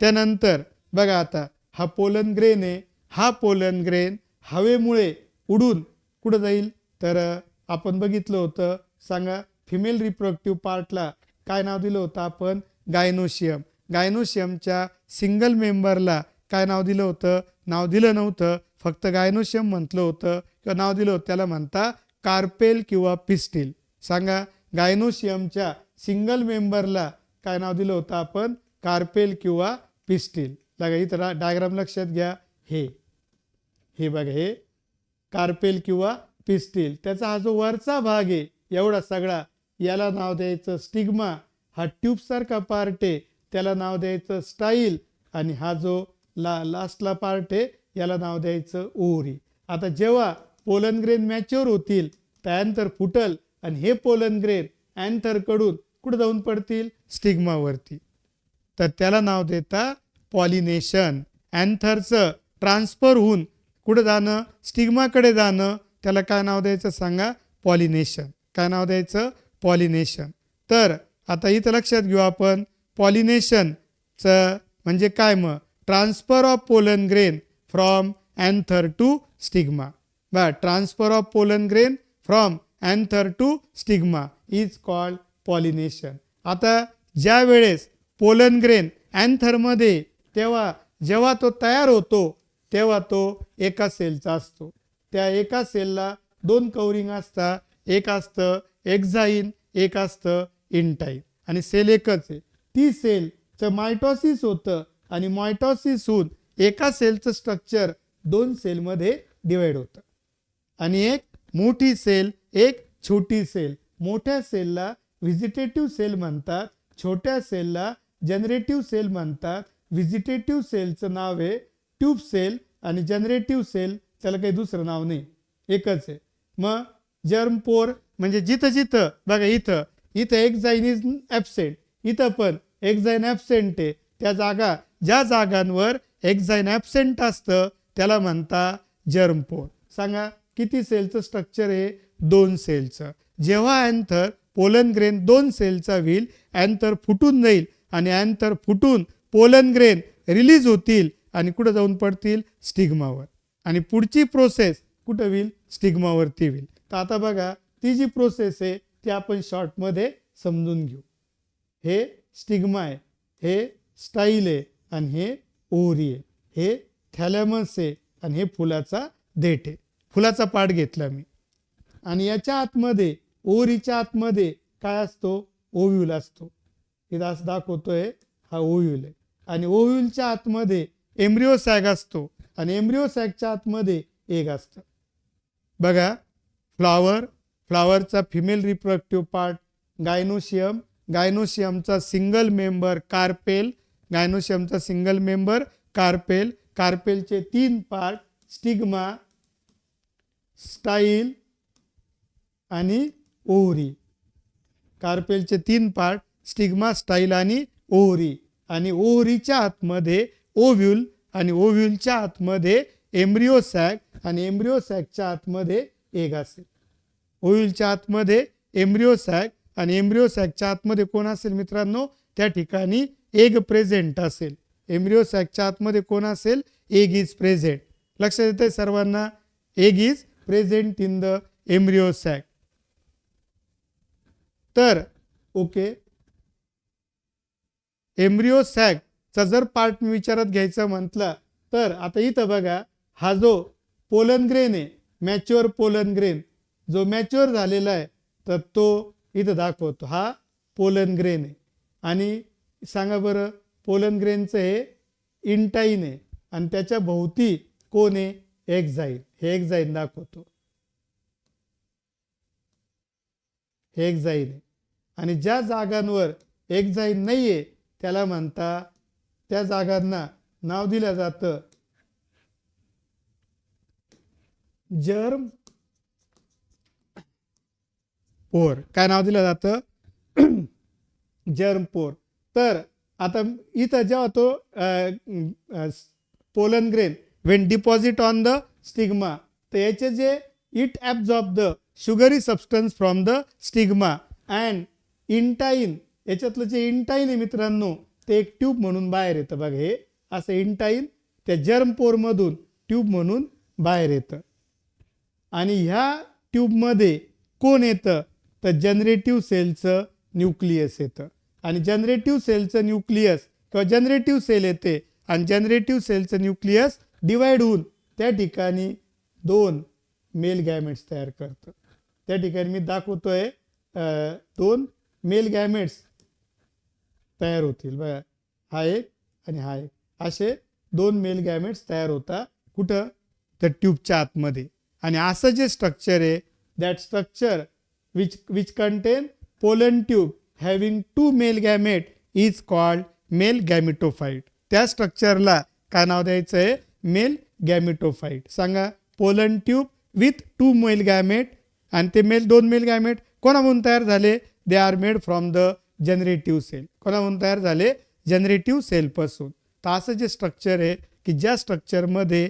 त्यानंतर बघा आता हा पोलन ग्रेन आहे. हा पोलन ग्रेन हवेमुळे उडून कुठं जाईल? तर आपण बघितलं होतं, सांगा फिमेल रिप्रोडक्टिव्ह पार्टला काय नाव दिलं होतं आपण? गायनोशियम. गायनोशियमच्या सिंगल मेंबरला काय नाव दिलं होतं? नाव दिलं नव्हतं, फक्त गायनोशियम म्हटलं होतं किंवा नाव दिलं होतं. त्याला म्हणता कार्पेल किंवा पिस्टिल. सांगा गायनोशियमच्या सिंगल मेंबरला काय नाव दिलं होतं आपण? कार्पेल किंवा पिस्टिल. बघा इथं डायग्राम लक्षात घ्या. हे बघा, हे कार्पेल किंवा पिस्टिल. त्याचा हा जो वरचा भाग आहे एवढा सगळा, याला नाव द्यायचं स्टिग्मा. हा ट्यूब सारखा पार्ट आहे, त्याला नाव द्यायचं स्टाईल. आणि हा जो लास्टला पार्ट आहे याला नाव द्यायचं ओव्हरी. आता जेव्हा पोलन ग्रेन मॅच्युअर होतील त्यानंतर फुटल आणि हे पोलन ग्रेन अँथरकडून कुठं जाऊन पडतील? स्टिग्मावरती. तर त्याला नाव देता पॉलिनेशन. अँथरचं ट्रान्सफर होऊन कुठं जाणं? स्टिग्माकडे जाणं. त्याला काय नाव द्यायचं सांगा? पॉलिनेशन. काय नाव द्यायचं? पॉलिनेशन. तर आता इथं लक्षात घेऊ आपण, पॉलिनेशनचं म्हणजे काय? मग transfer of pollen grain from anther to stigma. बघा, transfer of pollen grain from anther to stigma is called pollination. आता ज्या वेळेस पोलन ग्रेन अँथरमध्ये जेव्हा तो तयार होतो तेव्हा तो एका सेलचा असतो. त्या एका सेलला दोन कवरिंग असतात, एक असतं एक्झाईन, एक असतं इंटाईन, आणि सेल एकच आहे. ती सेलचं मायटॉसिस होतं आणि मायटॉसिस होऊन एका सेलचं स्ट्रक्चर दोन सेलमध्ये डिवाइड होतं, आणि एक मोठी सेल, एक छोटी सेल. मोठ्या सेलला व्हिजिटेटिव्ह सेल म्हणतात, छोट्या सेलला जनरेटिव्ह सेल म्हणतात. व्हिजिटेटिव्ह सेलचं नाव आहे ट्यूब सेल आणि जनरेटिव्ह सेल त्याला काही दुसरं नाव नाही, एकच आहे. मग जर्म पोर म्हणजे जिथं जिथं बघा, इथं एक्झाईन इज ॲबसेंट, इथं पण एक्झाईन ॲबसेंट आहे. ज्या जागांवर एक्झाईन ॲबसेंट असतं त्याला म्हणता जर्म पोर. सांगा किती सेलचं स्ट्रक्चर आहे? दोन सेलचं. जेव्हा अँथर पोलन ग्रेन दोन सेलचा होईल, अँथर फुटून जाईल आणि अँथर फुटून पोलन ग्रेन रिलीज होतील आणि कुठं जाऊन पडतील? स्टिग्मावर. आणि पुढची प्रोसेस कुठं होईल? स्टिग्मावरती होईल. तर आता बघा, ती जी प्रोसेस आहे ती आपण शॉर्टमध्ये समजून घेऊ. हे स्टिग्मा आहे, हे स्टाईल आहे, आणि हे ओव्हरी आहे. हे थॅलॅमस आहे आणि हे फुलाचा देठ आहे. फुलाचा पार्ट घेतला मी. आणि याच्या आतमध्ये, ओव्हरीच्या आतमध्ये काय असतो? ओव्ह्यूल असतो. इथं असं दाखवतोय, हा ओव्ह्यूल आहे. आणि ओव्ह्यूलच्या आतमध्ये एम्ब्रिओ सॅग असतो आणि एम्ब्रिओ सॅगच्या आतमध्ये एग असतं. बघा, फ्लॉवरचा फिमेल रिप्रोडक्टिव्ह पार्ट गायनोशियम, गायनोशियमचा सिंगल मेंबर कार्पेल, गायनोशियमचा सिंगल मेंबर कार्पेल, कार्पेलचे तीन पार्ट स्टिग्मा, स्टाईल आणि ओव्हरी. कार्पेलचे तीन पार्ट स्टिग्मा, स्टाईल आणि ओव्हरी. आणि ओव्हरीच्या आतमध्ये ओव्ह्यूल आणि ओव्ह्यूलच्या आतमध्ये एम्ब्रिओ सॅक आणि एम्ब्रिओ सॅकच्या आतमध्ये एग असेल. ओव्ह्यूलच्या आतमध्ये एम्ब्रिओ सॅक आणि एम्ब्रिओ सॅकच्या आतमध्ये कोण असेल मित्रांनो? त्या ठिकाणी एग प्रेझेंट असेल. एम्ब्रिओ सॅकच्या आतमध्ये कोण असेल? Egg is present. लक्षात येते सर्वांना? Egg is present in the embryo sac. तर ओके, एम्ब्रिओ सॅकचा जर पार्ट मी विचारात घ्यायचा म्हटलं तर आता इथं बघा, हा जो पोलन ग्रेन आहे, मॅच्युअर पोलन ग्रेन, जो मॅच्युअर झालेला आहे तर तो इथं दाखवतो. हा पोलन ग्रेन आहे. आणि सांगा बरं, पोलन ग्रेनचं हे इंटाईन आहे आणि त्याच्या भोवती कोण आहे? एक्झाईन. हे एक्झाईन दाखवतो, हे एक्झाईन आहे. आणि ज्या जागांवर एक्झाईन नाही आहे त्याला म्हणता, त्या जागांना नाव दिलं जातं जर्म पोर. काय नाव दिलं जातं? जर्म पोर. तर आता इथं जेव्हा तो pollen grain when deposit on the stigma, तर याचे जे it absorb the sugary substance from the stigma and intine, याच्यातलं जे इंटाईन आहे मित्रांनो ते एक ट्यूब म्हणून बाहेर येतं. बघा, हे असं इंटाईन त्या जर्म पोरमधून ट्यूब म्हणून बाहेर येतं. आणि ह्या ट्यूबमध्ये कोण येतं? तर जनरेटिव्ह सेलचं न्यूक्लियस येतं. आणि जनरेटिव्ह सेलचं न्यूक्लियस किंवा जनरेटिव्ह सेल येते आणि जनरेटिव्ह सेलचं न्यूक्लियस डिवाइड होऊन त्या ठिकाणी दोन मेल गॅमेट्स तयार करतं. त्या ठिकाणी मी दाखवतोय दोन मेल गॅमेट्स तयार होतील. बघा, हा एक आणि हा एक, असे दोन मेल गॅमेट्स तयार होतात. कुठं? तर ट्यूबच्या आतमध्ये. आणि असं जे स्ट्रक्चर आहे, that structure which contain pollen tube having two male gamete is called male gametophyte. त्या स्ट्रक्चरला काय नाव द्यायचं आहे? Male gametophyte. सांगा, pollen tube with two male gamete, आणि ते दोन मेल गॅमेट कोणामधून तयार झाले? They are made from the generative cell. कोणामधून तयार झाले? जनरेटिव्ह सेलपासून. तर असं जे स्ट्रक्चर आहे की ज्या स्ट्रक्चरमध्ये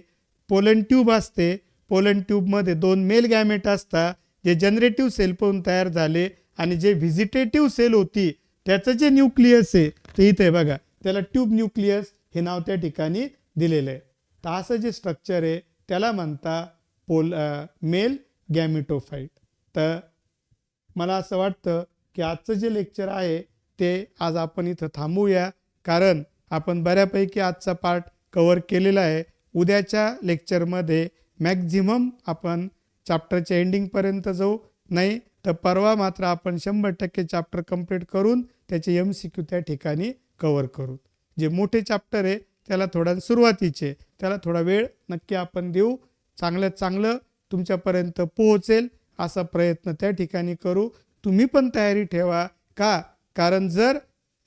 पोलन ट्यूब असते, पोलन ट्यूबमध्ये दोन मेल गॅमेट असतात जे जनरेटिव्ह सेलपासून तयार झाले, आणि जे व्हिजिटेटिव्ह सेल होती त्याचं जे न्यूक्लियस आहे ते इथे बघा, त्याला ट्यूब न्यूक्लियस हे नाव त्या ठिकाणी दिलेलं आहे. तर असं जे स्ट्रक्चर आहे त्याला म्हणता मेल गॅमिटोफाईट. तर मला असं वाटतं की आजचं जे लेक्चर आहे ते आज आपण इथं थांबूया, कारण आपण बऱ्यापैकी आजचा पार्ट कवर केलेला आहे. उद्याच्या लेक्चरमध्ये मॅक्झिमम आपण चॅप्टरच्या एंडिंगपर्यंत जाऊ, नाही तर परवा मात्र आपण 100% चॅप्टर कंप्लीट करून त्याचे MCQ त्या ठिकाणी कवर करू. जे मोठे चॅप्टर आहे त्याला थोडा सुरुवातीचे त्याला थोडा वेळ नक्की आपण देऊ, चांगल्यात चांगलं तुमच्यापर्यंत पोहोचेल असा प्रयत्न त्या ठिकाणी करू. तुम्ही पण तयारी ठेवा का, कारण जर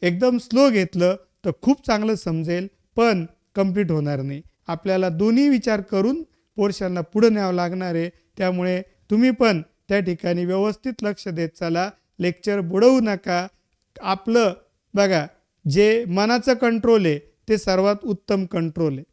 एकदम स्लो घेतलं तर खूप चांगलं समजेल पण कंप्लीट होणार नाही. आपल्याला दोन्ही विचार करून पोर्शनला पुढे न्यावं लागणार आहे. त्यामुळे तुम्ही पण त्या ठिकाणी व्यवस्थित लक्ष देत चला, लेक्चर बुडवू नका. आपलं बघा जे मनाचं कंट्रोल आहे ते सर्वात उत्तम कंट्रोल आहे.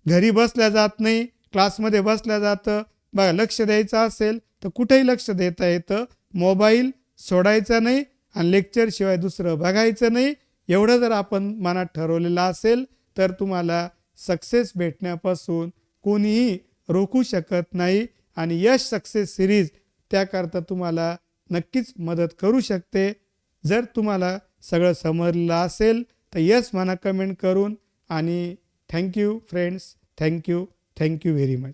घरी बसल्या जात नाही, क्लासमध्ये बसल्या जातं. बघा लक्ष द्यायचं असेल तर कुठेही लक्ष देता येतं. मोबाईल सोडायचा नाही आणि लेक्चरशिवाय दुसरं बघायचं नाही. एवढं जर आपण मनात ठरवलेलं असेल तर तुम्हाला सक्सेस भेटण्यापासून कोणीही रोखू शकत नाही आणि यश सक्सेस सिरीज त्याकरता तुम्हाला नक्कीच मदत करू शकते. जर तुम्हाला सगळं समजलं असेल तर यस म्हणा कमेंट करून. आणि thank you friends, thank you very much.